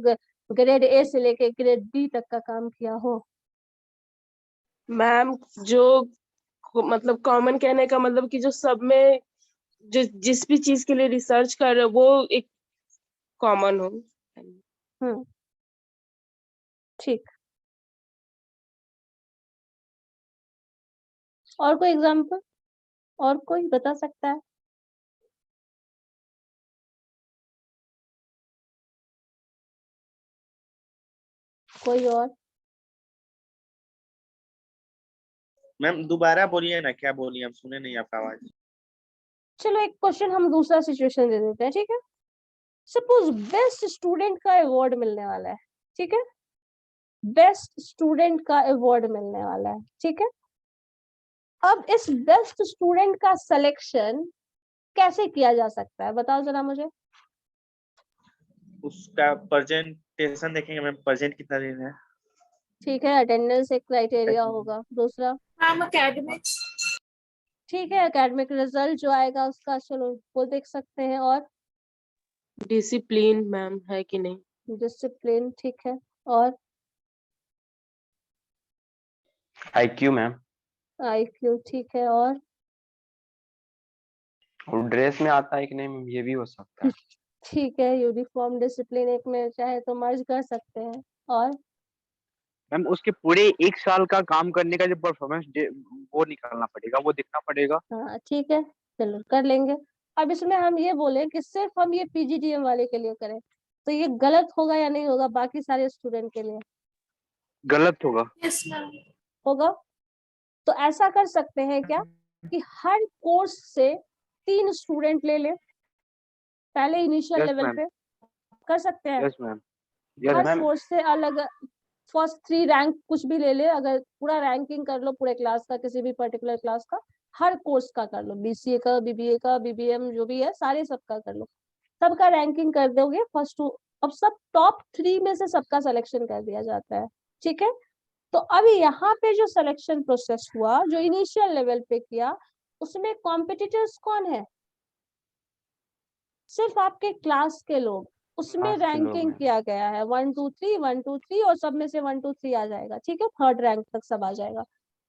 A: ग्रेड A से लेके ग्रेड D तक का काम किया हो?
D: मैम जो मतलब कॉमन कहने का मतलब कि जो सब में जो जिस भी चीज के लिए रिसर्च कर रहे हो वो एक कॉमन हो।
A: ठीक। और कोई एग्जांपल, और कोई बता सकता है? कोई और?
F: मैम दोबारा बोलिए ना, क्या बोलिए, हम सुने नहीं आपका आवाज।
A: चलो एक क्वेश्चन हम दूसरा सिचुएशन दे देते हैं, ठीक है। सपोज बेस्ट स्टूडेंट का अवार्ड मिलने वाला है, ठीक है। बेस्ट स्टूडेंट का अवार्ड मिलने वाला है, ठीक है। अब इस बेस्ट स्टूडेंट का सिलेक्शन कैसे किया जा सकता है, बताओ जरा मुझे।
F: उसका प्रेजेंटेशन देखेंगे मैम, प्रेजेंट कितना दिन है।
A: ठीक है, अटेंडेंस एक क्राइटेरिया होगा। दूसरा
C: मैम एकेडमिक्स।
A: ठीक है, एकेडमिक रिजल्ट जो आएगा उसका, चलो वो देख सकते हैं। और
D: डिसिप्लिन मैम है कि नहीं।
A: डिसिप्लिन, ठीक है। और
E: IQ मैम।
A: IQ, ठीक है। और
E: ड्रेस में आता है कि नहीं मैम, ये भी हो सकता है।
A: ठीक है, यूनिफॉर्म डिसिप्लिन एक में चाहे तो मर्ज कर सकते हैं। और
B: मैम उसके पूरे 1 साल का काम करने का जो परफॉर्मेंस वो निकालना पड़ेगा, वो देखना पड़ेगा।
A: हाँ ठीक है, चलो कर लेंगे। अब इसमें हम ये बोले कि सिर्फ हम ये PGDM वाले के लिए करें, तो ये गलत होगा या नहीं होगा बाकी सारे स्टूडेंट के लिए?
B: गलत होगा।
C: Yes ma'am.
A: होगा। तो ऐसा कर सकते हैं क्या कि हर कोर्स से 3 स्टूडेंट ले ले पहले इनिशियल
B: यस
A: लेवल
B: मैम,
A: पे, कर सकते हैं।
B: यस मैम, यस
A: हर
E: मैम।
A: कोर्स से अलग, फर्स्ट 3 रैंक कुछ भी ले ले, अगर पूरा रैंकिंग कर लो पूरे क्लास का, किसी भी पर्टिकुलर क्लास का, हर कोर्स का कर लो, BCA का, BBA का, BBM जो भी है सारे सबका कर लो, सबका रैंकिंग कर दोगे फर्स्ट टू। अब सब टॉप 3 में से सबका सिलेक्शन कर दिया जाता है, ठीक है। तो अभी यहाँ पे जो सिलेक्शन प्रोसेस हुआ, जो इनिशियल लेवल पे किया, उसमें कॉम्पिटिटर्स कौन है? सिर्फ आपके क्लास के लोग। उसमें
E: Last के लोग
A: रैंकिंग
E: हैं।
A: किया गया है 1 2 3 1 2 3 और सब में से 1 2 3 आ जाएगा, ठीक है, थर्ड रैंक तक सब आ जाएगा।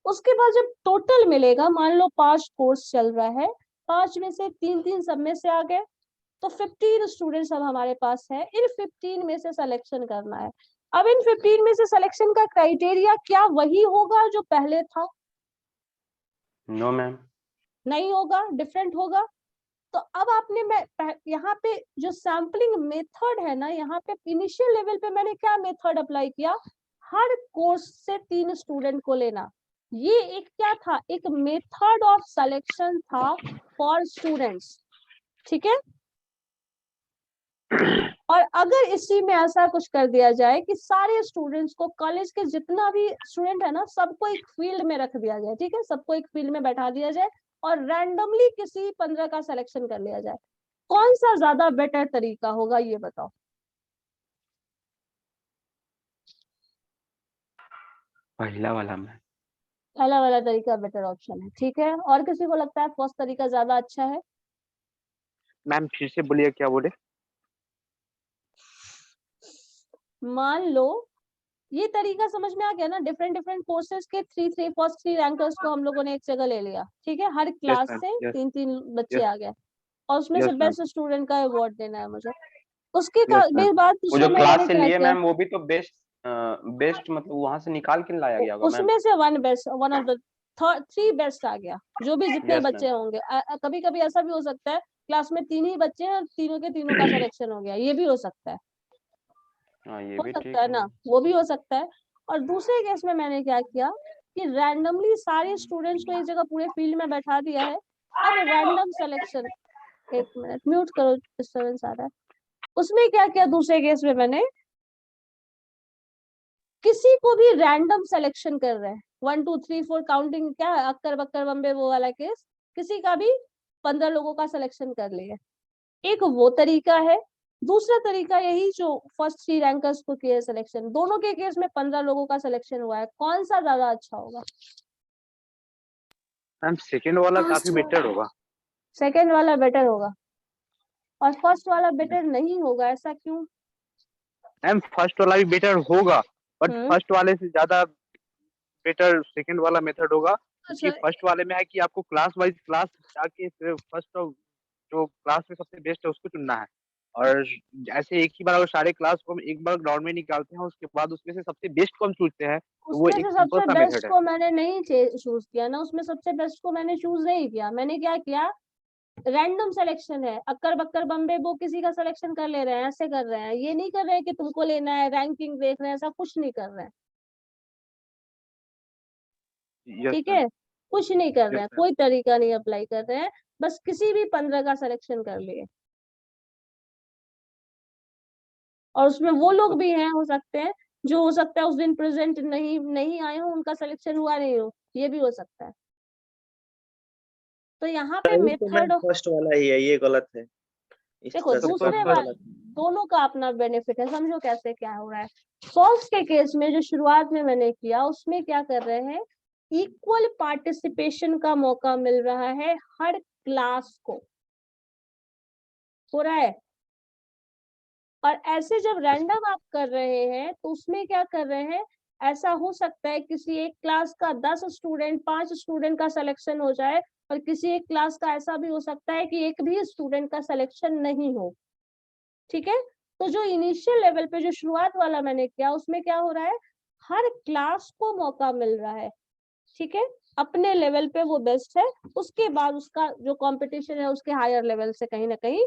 A: उसके बाद जब टोटल मिलेगा, मान लो 5 कोर्स चल रहा है, 5 में से 3 सब में से आ गए, तो 15 स्टूडेंट्स अब हमारे पास है। इन 15 में से सिलेक्शन करना है। अब इन 15 में से सिलेक्शन का क्राइटेरिया क्या वही होगा जो पहले था?
E: No ma'am.
A: नहीं होगा, डिफरेंट होगा। तो अब आपने यहाँ पे जो सैम्पलिंग मेथड है ना, यहाँ पे इनिशियल लेवल पे मैंने क्या मेथड अप्लाई किया, हर कोर्स से 3 स्टूडेंट को लेना। ये एक क्या था, एक मेथड ऑफ सिलेक्शन था फॉर स्टूडेंट्स, ठीक है। और अगर इसी में ऐसा कुछ कर दिया जाए कि सारे स्टूडेंट्स को, कॉलेज के जितना भी स्टूडेंट है ना, सबको एक फील्ड में रख दिया जाए, ठीक है, सबको एक फील्ड में बैठा दिया जाए और रैंडमली किसी 15 का सिलेक्शन कर लिया जाए, कौन सा ज्यादा बेटर तरीका होगा, ये बताओ।
E: पहला वाला मैम।
A: पहला वाला तरीका बेटर ऑप्शन है, ठीक है। और किसी को लगता है फर्स्ट तरीका ज्यादा अच्छा है?
H: मैम फिर से बोलिए, क्या बोले?
A: मान लो ये तरीका समझ में आ गया ना, डिफरेंट डिफरेंट कोर्सेज के फर्स्ट 3 रैंकर्स को हम लोगों ने एक जगह ले लिया, ठीक है, हर क्लास
H: मैम,
A: से
H: यस
A: 3 बच्चे
H: यस
A: आ गए और उसमें से
H: यस मैम,
A: बेस्ट स्टूडेंट का अवार्ड देना है मुझे। उसके
H: यस मैम।
A: बाद
E: वो जो
A: दूसरे में
E: क्लास
A: मैंने
E: से
A: क्या
E: लिए
A: किया,
E: मैम, वो भी तो बेस्ट मतलब वहां से निकाल के लाया गया होगा मैम।
A: उसमें से वन ऑफ द 3 बेस्ट आ गया, जो भी जितने
E: यस
A: बच्चे
E: मैम।
A: होंगे। कभी कभी ऐसा भी हो सकता है क्लास में 3 ही बच्चे हैं और तीनों के तीनों का सिलेक्शन हो गया, ये भी हो सकता है,
E: हाँ ये
A: हो
E: भी
A: सकता
E: ठीक
A: है
E: है
A: ना,
E: मैम।
A: वो भी हो सकता है। और दूसरे केस में मैंने क्या किया कि रैंडमली सारे स्टूडेंट्स को एक जगह पूरे फील्ड में बैठा दिया है। अब रैंडम सिलेक्शन, एक मिनट म्यूट करो, डिस्टर्बेंस आ रहा है। उसमें क्या किया दूसरे केस में, मैंने किसी को भी रैंडम सिलेक्शन कर रहे हैं, 1 2 3 4 काउंटिंग, क्या अक्कर बक्कर बम्बे वो वाला केस, किसी का भी 15 लोगों का सिलेक्शन कर लिया। एक वो तरीका है, दूसरा तरीका यही जो फर्स्ट 3 रैंकर्स को किया सिलेक्शन, दोनों के केस में 15 लोगों का सिलेक्शन हुआ है, कौन सा ज्यादा अच्छा होगा?
H: मैम सेकंड वाला काफी बेटर होगा।
A: सेकंड वाला बेटर होगा और फर्स्ट वाला बेटर नहीं होगा, ऐसा क्यों?
H: मैम फर्स्ट वाला भी बेटर होगा, बट फर्स्ट वाले से ज्यादा बेटर सेकंड वाला मेथड होगा, क्योंकि फर्स्ट वाले में है कि आपको क्लास वाइज क्लास जाके फिर फर्स्ट जो क्लास में सबसे बेस्ट है उसको चुनना है। और ऐसे एक ही बार अगर सारे क्लास को हम एक बार ग्राउंड में निकालते हैं, उसके बाद उसमें से सबसे बेस्ट को हम चूजते हैं, तो वो
A: उसमें
H: एक
A: से
H: सिंपल
A: सबसे
H: सा
A: बेस्ट
H: मेथड है।
A: को मैंने नहीं चूज किया ना, उसमें सबसे बेस्ट को मैंने चूज नहीं किया। मैंने क्या किया, रैंडम सिलेक्शन है, अक्कर बक्कर बम्बे वो किसी का सिलेक्शन कर ले रहे हैं, ऐसे कर रहे हैं, ये नहीं कर रहे हैं कि तुमको लेना है, रैंकिंग देख रहे हैं, ऐसा कुछ नहीं कर रहे हैं,
H: यस
A: ठीक
H: मैम,
A: है, कुछ नहीं कर रहे
H: यस
A: हैं,
H: मैम।
A: कोई तरीका नहीं अप्लाई कर रहे हैं, बस किसी भी 15 का सिलेक्शन कर लिए। और उसमें वो लोग भी हैं, हो सकते हैं जो हो सकता है उस दिन प्रेजेंट नहीं आए हो, उनका सिलेक्शन हुआ नहीं हो, ये भी हो सकता है। तो यहाँ पे
F: सही तो मैम
A: मेथड,
F: फर्स्ट वाला ही है, ये गलत है। इस
A: देखो
F: तरह से
A: दूसरे
F: करना
A: वाले
F: गलत है।
A: दोनों का अपना बेनिफिट है, समझो कैसे क्या हो रहा है। फर्स्ट के केस में जो शुरुआत में मैंने किया, उसमें क्या कर रहे हैं, इक्वल पार्टिसिपेशन का मौका मिल रहा है हर क्लास को, हो रहा है। और ऐसे जब रैंडम आप कर रहे हैं तो उसमें क्या कर रहे हैं, ऐसा हो सकता है किसी एक क्लास का 10 स्टूडेंट 5 स्टूडेंट का सिलेक्शन हो जाए, और किसी एक क्लास का ऐसा भी हो सकता है कि एक भी स्टूडेंट का सिलेक्शन नहीं हो, ठीक है। तो जो इनिशियल लेवल पे जो शुरुआत वाला मैंने किया, उसमें क्या हो रहा है, हर क्लास को मौका मिल रहा है, ठीक है, अपने लेवल पे वो बेस्ट है, उसके बाद उसका जो कंपटीशन है उसके हायर लेवल से कहीं ना कहीं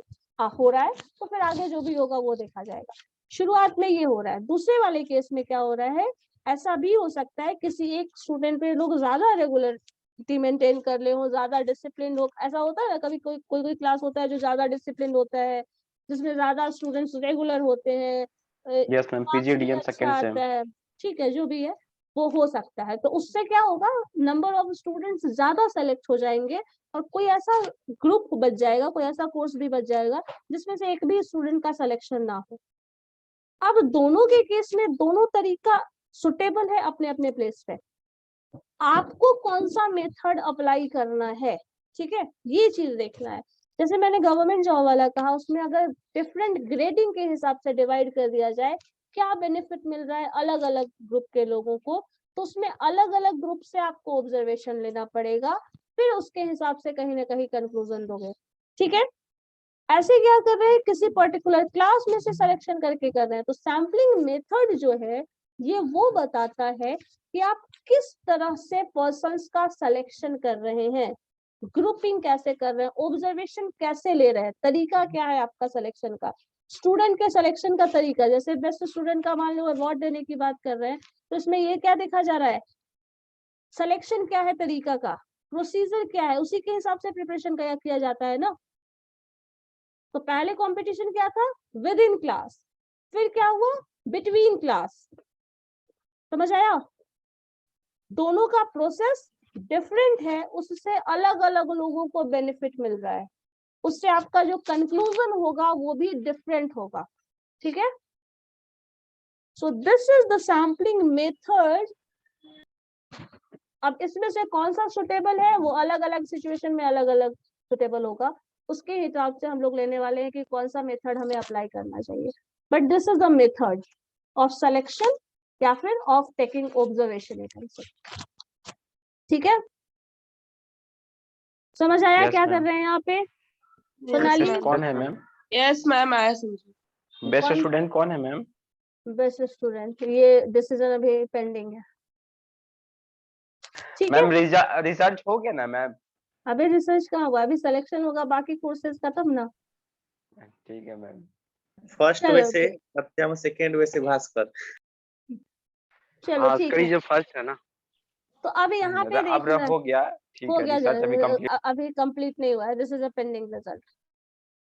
A: हो रहा है, तो फिर आगे जो भी होगा वो देखा जाएगा। शुरुआत में ये हो रहा है। दूसरे वाले केस में क्या हो रहा है, ऐसा भी हो सकता है किसी एक स्टूडेंट पे लोग ज्यादा रेगुलरिटी मेंटेन कर ले हो, ज्यादा डिसिप्लिन हो, ऐसा होता है ना, कभी कोई क्लास होता है जो ज्यादा डिसिप्लिन होता है, जिसमें ज्यादा स्टूडेंट्स रेगुलर होते हैं,
E: यस मैम,
A: मार्क्स भी
E: पीजीडीएम
A: अच्छा
E: सेकंड सेम।
A: आता है, ठीक है, जो भी है वो हो सकता है। तो उससे क्या होगा, नंबर ऑफ स्टूडेंट्स ज्यादा सेलेक्ट हो जाएंगे और कोई ऐसा ग्रुप बच जाएगा, कोई ऐसा कोर्स भी बच जाएगा जिसमें से एक भी स्टूडेंट का सिलेक्शन ना हो। अब दोनों के केस में दोनों तरीका सुटेबल है अपने अपने प्लेस पे, आपको कौन सा मेथड अप्लाई करना है, ठीक है, ये चीज देखना है। जैसे मैंने गवर्नमेंट जॉब वाला कहा, उसमें अगर डिफरेंट ग्रेडिंग के हिसाब से डिवाइड कर दिया जाए, क्या बेनिफिट मिल रहा है अलग अलग ग्रुप के लोगों को, तो उसमें अलग अलग ग्रुप से आपको ऑब्जर्वेशन लेना पड़ेगा, फिर उसके हिसाब से कहीं ना कहीं कंक्लूजन दोगे। ठीक है, ऐसे क्या कर रहे हैं, किसी पर्टिकुलर क्लास में से सिलेक्शन करके कर रहे हैं। तो सैम्पलिंग मेथड जो है ये वो बताता है कि आप किस तरह से पर्सन्स का सिलेक्शन कर रहे हैं, ग्रुपिंग कैसे कर रहे हैं, ऑब्जर्वेशन कैसे ले रहे हैं, तरीका क्या है आपका सिलेक्शन का। स्टूडेंट के सिलेक्शन का तरीका, जैसे बेस्ट स्टूडेंट का मान लो अवार्ड देने की बात कर रहे हैं, तो इसमें ये क्या देखा जा रहा है, सिलेक्शन क्या है, तरीका का प्रोसीजर क्या है, उसी के हिसाब से प्रिपरेशन किया जाता है ना। तो पहले कंपटीशन क्या था, विद इन क्लास, फिर क्या हुआ, बिटवीन क्लास। समझ आया, दोनों का प्रोसेस डिफरेंट है, उससे अलग अलग लोगों को बेनिफिट मिल रहा है, उससे आपका जो कंक्लूजन होगा वो भी डिफरेंट होगा। ठीक है, so this is the sampling method. अब इसमें से कौन सा सुटेबल है, वो अलग अलग सिचुएशन में अलग अलग सुटेबल होगा, उसके हिसाब से हम लोग लेने वाले हैं कि कौन सा मेथड हमें अप्लाई करना चाहिए। But this is the method of selection या फिर ऑफ टेकिंग ऑब्जर्वेशन। ठीक है, समझ आया क्या कर रहे हैं यहाँ पे सोनाली?
E: कौन है मैम?
D: यस मैम, आया समझ।
E: बेस्ट स्टूडेंट कौन है मैम?
A: बेस्ट स्टूडेंट, ये डिसीजन अभी पेंडिंग है। ठीक है
E: मैम रिसर्च हो गया ना मैम?
A: अभी रिसर्च कहाँ हुआ, अभी सिलेक्शन होगा, बाकी कोर्सेज खत्म ना।
E: ठीक है मैम।
F: फर्स्ट
A: चलो,
F: वे से सत्यम, सेकंड वे से भास्कर।
A: चलो ठीक है।
H: जो फर्स्ट है ना,
A: तो अब यहाँ पे
E: अब
A: देखना
E: हो गया, ठीक
A: हो
E: है,
A: गया,
E: रिसर्च अभी कंप्लीट।
A: अभी कंप्लीट नहीं हुआ है, this is a pending result.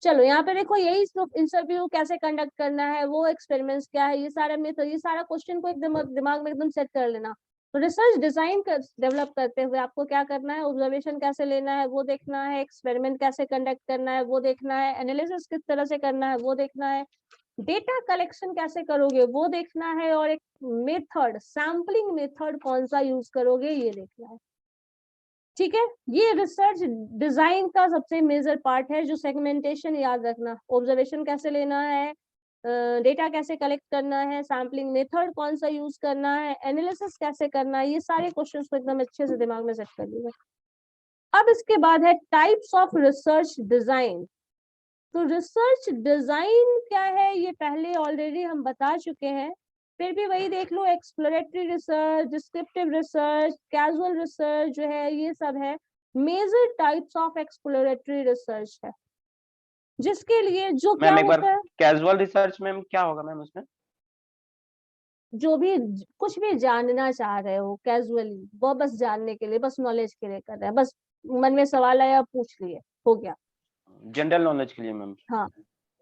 A: चलो यहाँ पे देखो, यही इंटरव्यू कैसे कंडक्ट करना है, वो एक्सपेरिमेंट्स क्या है, ये सारा में तो ये सारा क्वेश्चन को एकदम दिमाग में एकदम सेट कर लेना। तो रिसर्च डिजाइन डेवलप करते हुए आपको क्या करना है, ऑब्जर्वेशन कैसे लेना है वो देखना है, एक्सपेरिमेंट कैसे कंडक्ट करना है वो देखना है, एनालिसिस किस तरह से करना है वो देखना है, डेटा कलेक्शन कैसे करोगे वो देखना है, और एक मेथड, सैम्पलिंग मेथड कौन सा यूज करोगे ये देखना है। ठीक है, ये रिसर्च डिजाइन का सबसे मेजर पार्ट है, जो सेगमेंटेशन याद रखना, ऑब्जर्वेशन कैसे लेना है, डेटा कैसे कलेक्ट करना है, सैम्पलिंग मेथड कौन सा यूज करना है, एनालिसिस कैसे करना है, ये सारे क्वेश्चंस को एकदम अच्छे से दिमाग में सेट कर लीजिए। अब इसके बाद है टाइप्स ऑफ रिसर्च डिजाइन। तो रिसर्च डिजाइन क्या है ये पहले ऑलरेडी हम बता चुके हैं, फिर भी वही देख लो, exploratory research, descriptive research, casual research जो है ये सब है major types of exploratory research है, जिसके लिए जो क्या होता है,
E: कैजुअल रिसर्च में क्या होगा मैम उसमें?
A: जो भी कुछ भी जानना चाह रहे हो कैजुअली, वो बस जानने के लिए, बस नॉलेज के लिए कर रहे हैं, बस मन में सवाल आया पूछ लिए, हो गया,
E: जनरल नॉलेज के लिए मैम।
A: हाँ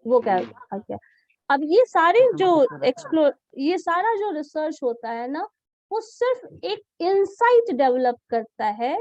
A: वो क्या आ गया। अब ये सारे जो ये सारा जो रिसर्च होता है ना, वो सिर्फ एक इंसाइट डेवलप करता है,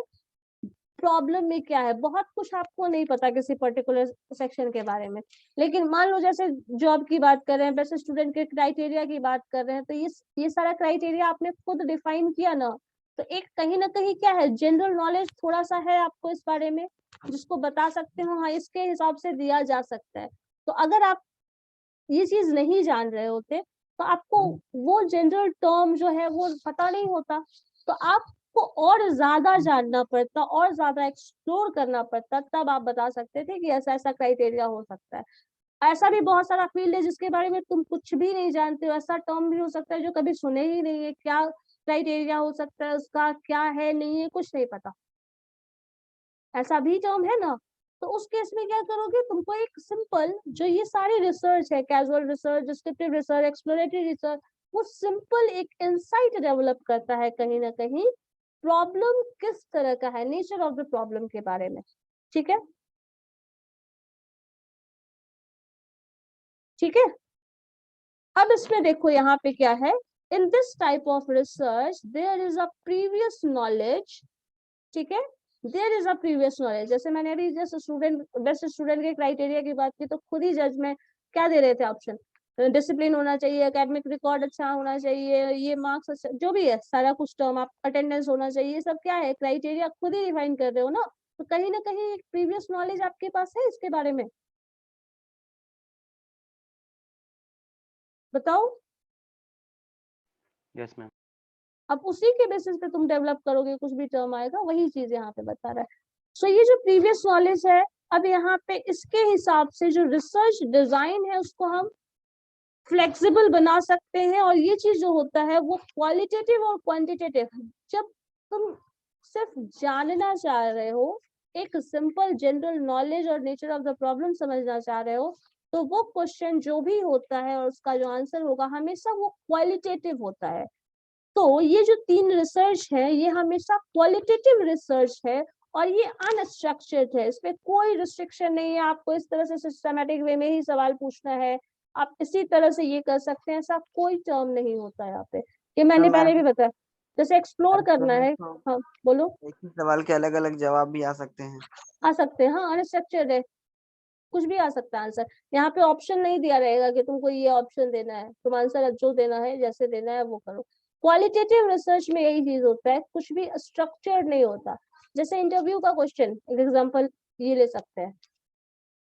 A: प्रॉब्लम में क्या है, बहुत कुछ आपको नहीं पता किसी पर्टिकुलर सेक्शन के बारे में, लेकिन मान लो जैसे जॉब की बात कर रहे हैं, बेस्ट स्टूडेंट के क्राइटेरिया की बात कर रहे हैं, तो ये सारा क्राइटेरिया आपने खुद डिफाइन किया ना, तो एक कहीं ना कहीं क्या है, जनरल नॉलेज थोड़ा सा है आपको इस बारे में, जिसको बता सकते हो हाँ इसके हिसाब से दिया जा सकता है। तो अगर आप ये चीज नहीं जान रहे होते तो आपको वो जनरल टर्म जो है वो पता नहीं होता, तो आपको और ज्यादा जानना पड़ता, और ज्यादा एक्सप्लोर करना पड़ता, तब आप बता सकते थे कि ऐसा ऐसा क्राइटेरिया हो सकता है। ऐसा भी बहुत सारा फील्ड है जिसके बारे में तुम कुछ भी नहीं जानते हो, ऐसा टर्म भी हो सकता है जो कभी सुने ही नहीं है, क्या क्राइटेरिया हो सकता है उसका, क्या है नहीं है, कुछ नहीं पता, ऐसा भी टर्म है ना। तो उस केस में क्या करोगे, तुमको एक सिंपल, जो ये सारी रिसर्च है, casual research, descriptive research, exploratory research, वो सिंपल एक इंसाइट डेवलप करता है कहीं ना कहीं, प्रॉब्लम किस तरह का है, नेचर ऑफ द प्रॉब्लम के बारे में। ठीक है, ठीक है। अब इसमें देखो यहाँ पे क्या है, in this type of research there is a previous knowledge, ठीक है, there is a previous knowledge. जैसे मैंने अभी जस्ट स्टूडेंट, बेस्ट स्टूडेंट के क्राइटेरिया की बात की, तो खुद ही जज में क्या दे रहे थे ऑप्शन, डिसिप्लिन होना चाहिए, एकेडमिक रिकॉर्ड अच्छा होना चाहिए, ये मार्क्स अच्छा, जो भी है सारा कुछ टर्म, आप अटेंडेंस होना चाहिए, ये सब क्या है क्राइटेरिया, खुद ही डिफाइन कर रहे हो ना, तो कहीं ना कहीं प्रीवियस नॉलेज आपके पास है इसके बारे में, बताओ।
E: Yes ma'am.
A: अब उसी के बेसिस पे तुम डेवलप करोगे, कुछ भी टर्म आएगा वही चीज यहाँ पे बता रहा है। सो ये जो प्रीवियस नॉलेज है, अब यहाँ पे इसके हिसाब से जो रिसर्च डिजाइन है उसको हम फ्लेक्सिबल बना सकते हैं। और ये चीज जो होता है वो क्वालिटेटिव और क्वांटिटेटिव, जब तुम सिर्फ जानना चाह रहे हो, एक सिंपल जनरल नॉलेज और नेचर ऑफ द प्रॉब्लम समझना चाह रहे हो, तो वो क्वेश्चन जो भी होता है और उसका जो आंसर होगा हमेशा वो क्वालिटेटिव होता है। तो ये जो 3 रिसर्च है ये हमेशा क्वालिटेटिव रिसर्च है और ये अनस्ट्रक्चर्ड है, इसमें कोई रिस्ट्रिक्शन नहीं है। आपको इस तरह से सिस्टमैटिक वे में ही सवाल पूछना है, आप इसी तरह से ये कर सकते हैं, ऐसा कोई टर्म नहीं होता यहाँ पे। ये मैंने पहले भी बताया, जैसे एक्सप्लोर करना है। हाँ बोलो।
I: एक ही सवाल के अलग अलग जवाब भी आ सकते हैं।
A: आ सकते हैं, हाँ, अनस्ट्रक्चर्ड है, कुछ भी आ सकता है आंसर। यहाँ पे ऑप्शन नहीं दिया रहेगा कि तुमको ये ऑप्शन देना है, तुम आंसर जो देना है जैसे देना है वो करो। क्वालिटेटिव रिसर्च में यही चीज होता है, कुछ भी स्ट्रक्चर्ड नहीं होता। जैसे इंटरव्यू का क्वेश्चन, एक एग्जांपल ये ले सकते हैं।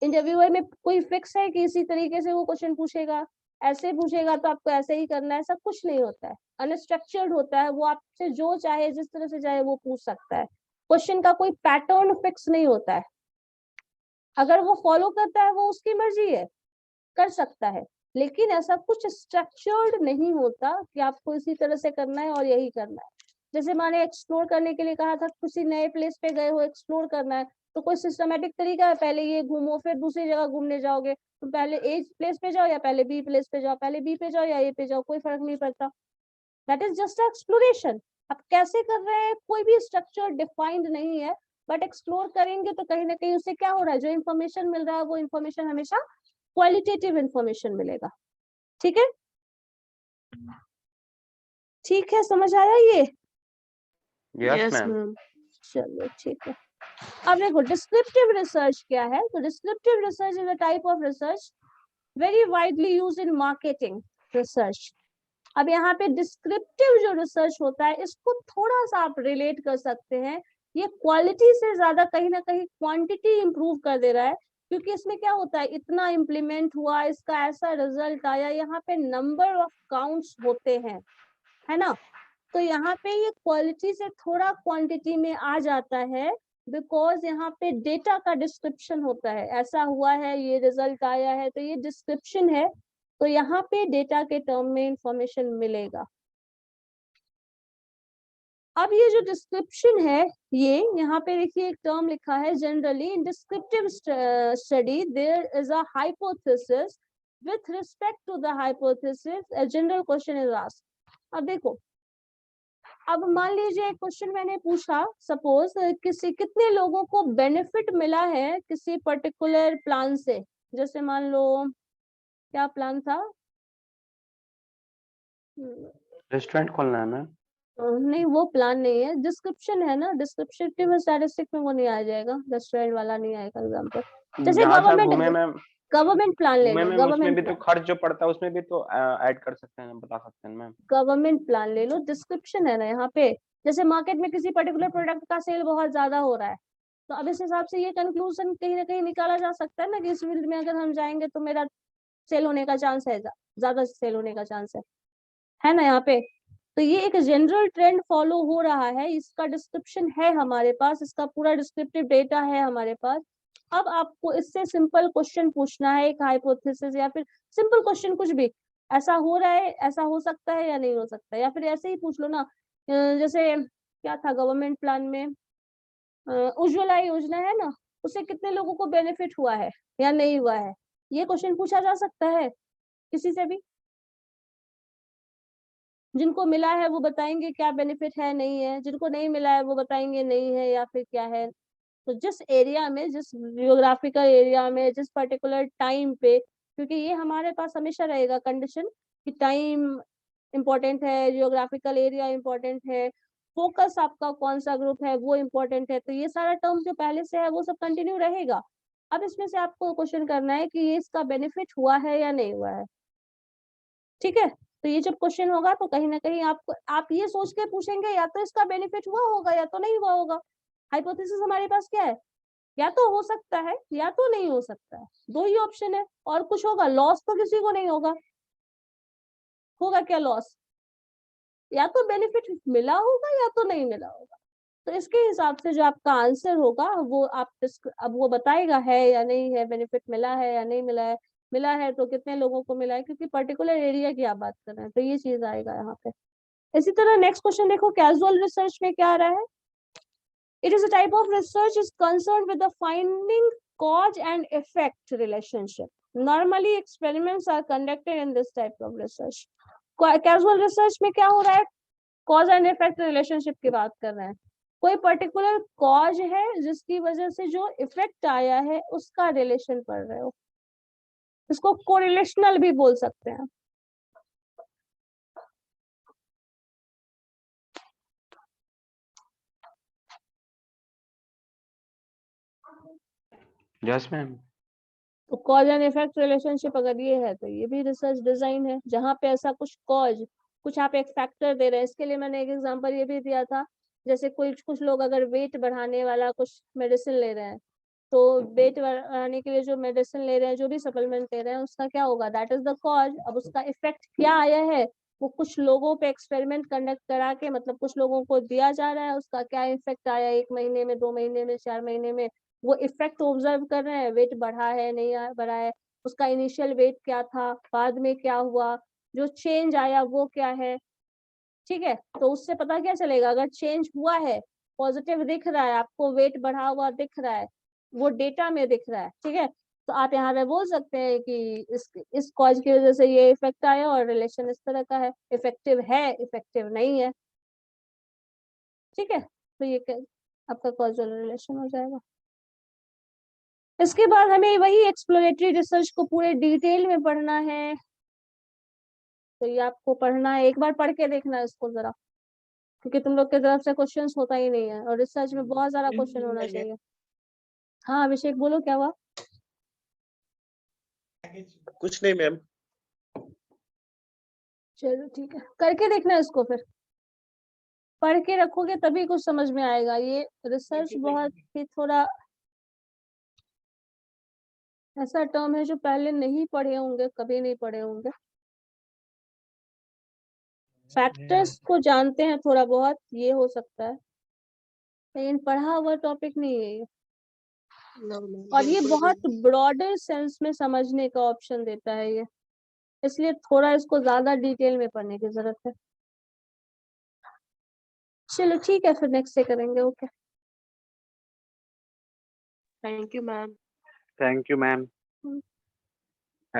A: इंटरव्यूअर में कोई फिक्स है कि इसी तरीके से वो क्वेश्चन पूछेगा, ऐसे पूछेगा तो आपको ऐसे ही करना है, ऐसा कुछ नहीं होता है। अनस्ट्रक्चर्ड होता है, वो आपसे जो चाहे जिस तरह से चाहे वो पूछ सकता है। क्वेश्चन का कोई पैटर्न फिक्स नहीं होता है, अगर वो फॉलो करता है वो उसकी मर्जी है, कर सकता है, लेकिन ऐसा कुछ स्ट्रक्चर्ड नहीं होता कि आपको इसी तरह से करना है और यही करना है। जैसे माने एक्सप्लोर करने के लिए कहा था, किसी नए प्लेस पे गए हो, एक्सप्लोर करना है, तो कोई सिस्टमेटिक तरीका है, पहले ये घूमो फिर दूसरी जगह घूमने जाओगे, तो पहले ए प्लेस पे जाओ या पहले बी प्लेस पे जाओ, पहले बी पे जाओ या ए पे जाओ, कोई फर्क नहीं पड़ता। That is just exploration. आप कैसे कर रहे हैं कोई भी स्ट्रक्चर डिफाइंड नहीं है, बट एक्सप्लोर करेंगे तो कहीं ना कहीं उससे क्या हो रहा है, जो इन्फॉर्मेशन मिल रहा है वो इन्फॉर्मेशन हमेशा क्वालिटेटिव इन्फॉर्मेशन मिलेगा। ठीक है, ठीक है, समझ आया ये?
E: Yes ma'am.
A: चलो ठीक है। अब देखो डिस्क्रिप्टिव रिसर्च क्या है। तो descriptive research is a type of research very widely used in marketing research. अब यहाँ पे डिस्क्रिप्टिव जो रिसर्च होता है इसको थोड़ा सा आप रिलेट कर सकते हैं, ये क्वालिटी से ज्यादा कहीं ना कहीं क्वांटिटी इंप्रूव कर दे रहा है, क्योंकि इसमें क्या होता है, इतना इम्प्लीमेंट हुआ, इसका ऐसा रिजल्ट आया, यहाँ पे नंबर ऑफ काउंट्स होते हैं, है ना। तो यहाँ पे ये क्वालिटी से थोड़ा क्वांटिटी में आ जाता है, बिकॉज यहाँ पे डेटा का डिस्क्रिप्शन होता है, ऐसा हुआ है, ये रिजल्ट आया है, तो ये डिस्क्रिप्शन है, तो यहाँ पे डेटा के टर्म में इंफॉर्मेशन मिलेगा। अब ये जो डिस्क्रिप्शन है, ये यहाँ पे देखिए एक टर्म लिखा है, generally in descriptive study there is a hypothesis, with respect to the hypothesis a general question is asked. अब देखो, अब मान लीजिए एक क्वेश्चन मैंने पूछा, सपोज कितने लोगों को बेनिफिट मिला है किसी पर्टिकुलर प्लान से, जैसे मान लो क्या प्लान था,
E: रेस्टोरेंट खोलना है मैम।
A: नहीं वो प्लान नहीं है, डिस्क्रिप्शन है ना, डिस्क्रिप्टिव स्टैटिस्टिक में वो नहीं आ जाएगा, रेस्टोरेंट वाला नहीं आएगा एग्जांपल। जैसे गवर्नमेंट प्लान ले लो,
E: उसमें
A: गवर्नमेंट
E: भी तो खर्च जो पड़ता है उसमें भी तो ऐड कर सकते हैं, बता सकते हैं मैम।
A: गवर्नमेंट प्लान ले लो, डिस्क्रिप्शन है ना यहाँ पे। जैसे मार्केट में किसी पर्टिकुलर प्रोडक्ट का सेल बहुत ज्यादा हो रहा है, तो अब इस हिसाब से ये कंक्लूजन कहीं ना कहीं निकाला जा सकता है ना कि इस फील्ड में अगर हम जाएंगे तो मेरा सेल होने का चांस है, ज्यादा सेल होने का चांस है ना यहाँ पे। तो ये एक जनरल ट्रेंड फॉलो हो रहा है, इसका डिस्क्रिप्शन है हमारे पास, इसका पूरा डिस्क्रिप्टिव डेटा है हमारे पास। अब आपको इससे सिंपल क्वेश्चन पूछना है, एक हाइपोथेसिस या फिर सिंपल क्वेश्चन, कुछ भी ऐसा हो रहा है, ऐसा हो सकता है या नहीं हो सकता, या फिर ऐसे ही पूछ लो ना, जैसे क्या था गवर्नमेंट प्लान में, उज्ज्वला योजना है ना, उससे कितने लोगों को बेनिफिट हुआ है या नहीं हुआ है, ये क्वेश्चन पूछा जा सकता है किसी से भी। जिनको मिला है वो बताएंगे क्या बेनिफिट है नहीं है, जिनको नहीं मिला है वो बताएंगे नहीं है या फिर क्या है। तो जिस एरिया में, जिस जियोग्राफिकल एरिया में, जिस पर्टिकुलर टाइम पे, क्योंकि ये हमारे पास हमेशा रहेगा कंडीशन कि टाइम इम्पोर्टेंट है, जियोग्राफिकल एरिया इम्पोर्टेंट है, फोकस आपका कौन सा ग्रुप है वो इम्पोर्टेंट है, तो ये सारा टर्म जो पहले से है वो सब कंटिन्यू रहेगा। अब इसमें से आपको क्वेश्चन करना है कि ये इसका बेनिफिट हुआ है या नहीं हुआ है, ठीक है। तो ये जब क्वेश्चन होगा तो कहीं ना कहीं आप ये सोच के पूछेंगे या तो इसका बेनिफिट हुआ होगा या तो नहीं हुआ होगा। हाइपोथेसिस हमारे पास क्या है, या तो हो सकता है या तो नहीं हो सकता है, दो ही ऑप्शन है, और कुछ होगा, लॉस तो किसी को नहीं होगा। होगा क्या लॉस, या तो बेनिफिट मिला होगा या तो नहीं मिला होगा। तो इसके हिसाब से जो आपका आंसर होगा वो आप अब वो बताएगा है या नहीं है, बेनिफिट मिला है या नहीं मिला है, मिला है तो कितने लोगों को मिला है, क्योंकि पर्टिकुलर एरिया की आप बात कर रहे हैं, तो ये चीज आएगा यहाँ पे। इसी तरह नेक्स्ट क्वेश्चन देखो, कैजुअल रिसर्च में क्या आ रहा है, it is a type of research is concern with the finding cause and effect relationship. Normally experiments are conducted in this type of research. Casual research में क्या हो रहा है, cause and effect relationship की बात कर रहे हैं, कोई पर्टिकुलर कॉज है जिसकी वजह से जो इफेक्ट आया है उसका रिलेशन पढ़ रहे हो, इसको कोरिलेशनल भी बोल सकते हैं।
E: Yes ma'am.
A: तो कॉज एंड इफेक्ट रिलेशनशिप अगर ये है तो ये भी रिसर्च डिजाइन है, जहाँ पे ऐसा कुछ कॉज, कुछ आप एक फैक्टर दे रहे हैं। इसके लिए मैंने एक एग्जांपल ये भी दिया था, जैसे कुछ लोग अगर वेट बढ़ाने वाला कुछ मेडिसिन ले रहे हैं, तो वेट बढ़ाने के लिए जो मेडिसिन ले रहे हैं, जो भी सप्लीमेंट ले रहे हैं, उसका क्या होगा, दैट इज द कॉज। अब उसका इफेक्ट क्या आया है, वो कुछ लोगों पे एक्सपेरिमेंट कंडक्ट करा के, मतलब कुछ लोगों को दिया जा रहा है, उसका क्या इफेक्ट आया 1 महीने में, 2 महीने में, 4 महीने में, वो इफेक्ट ऑब्जर्व कर रहे हैं, वेट बढ़ा है नहीं बढ़ा है, उसका इनिशियल वेट क्या था, बाद में क्या हुआ, जो चेंज आया वो क्या है। ठीक है, तो उससे पता क्या चलेगा, अगर चेंज हुआ है, पॉजिटिव दिख रहा है आपको, वेट बढ़ा हुआ दिख रहा है, वो डेटा में दिख रहा है, ठीक है, तो आप यहाँ पे बोल सकते हैं कि इस कॉज की वजह से ये इफेक्ट आया और रिलेशन इस तरह का है, इफेक्टिव है, इफेक्टिव नहीं है। ठीक है, तो ये आपका कॉजल रिलेशन हो जाएगा। इसके बाद हमें वही एक्सप्लोरेटरी रिसर्च को पूरे डिटेल में पढ़ना है, तो ये आपको पढ़ना है, एक बार पढ़ के देखना है इसको जरा, क्योंकि तुम लोग की तरफ से क्वेश्चंस होता ही नहीं है, और रिसर्च में बहुत सारा क्वेश्चन होना चाहिए। हाँ अभिषेक बोलो, क्या हुआ?
F: कुछ नहीं मैम।
A: चलो ठीक है, करके देखना इसको, फिर पढ़ के रखोगे तभी कुछ समझ में आएगा। ये रिसर्च बहुत ही थोड़ा ऐसा टर्म है जो पहले नहीं पढ़े होंगे, कभी नहीं पढ़े होंगे। फैक्टर्स को जानते हैं थोड़ा बहुत, ये हो सकता है, लेकिन पढ़ा हुआ टॉपिक नहीं है ये, और ये बहुत ब्रॉडर सेंस में समझने का ऑप्शन देता है ये, इसलिए थोड़ा इसको ज्यादा डिटेल में पढ़ने की जरूरत है। चलो ठीक है, फिर नेक्स्ट से करेंगे। Okay,
D: thank you ma'am.
H: Thank you ma'am.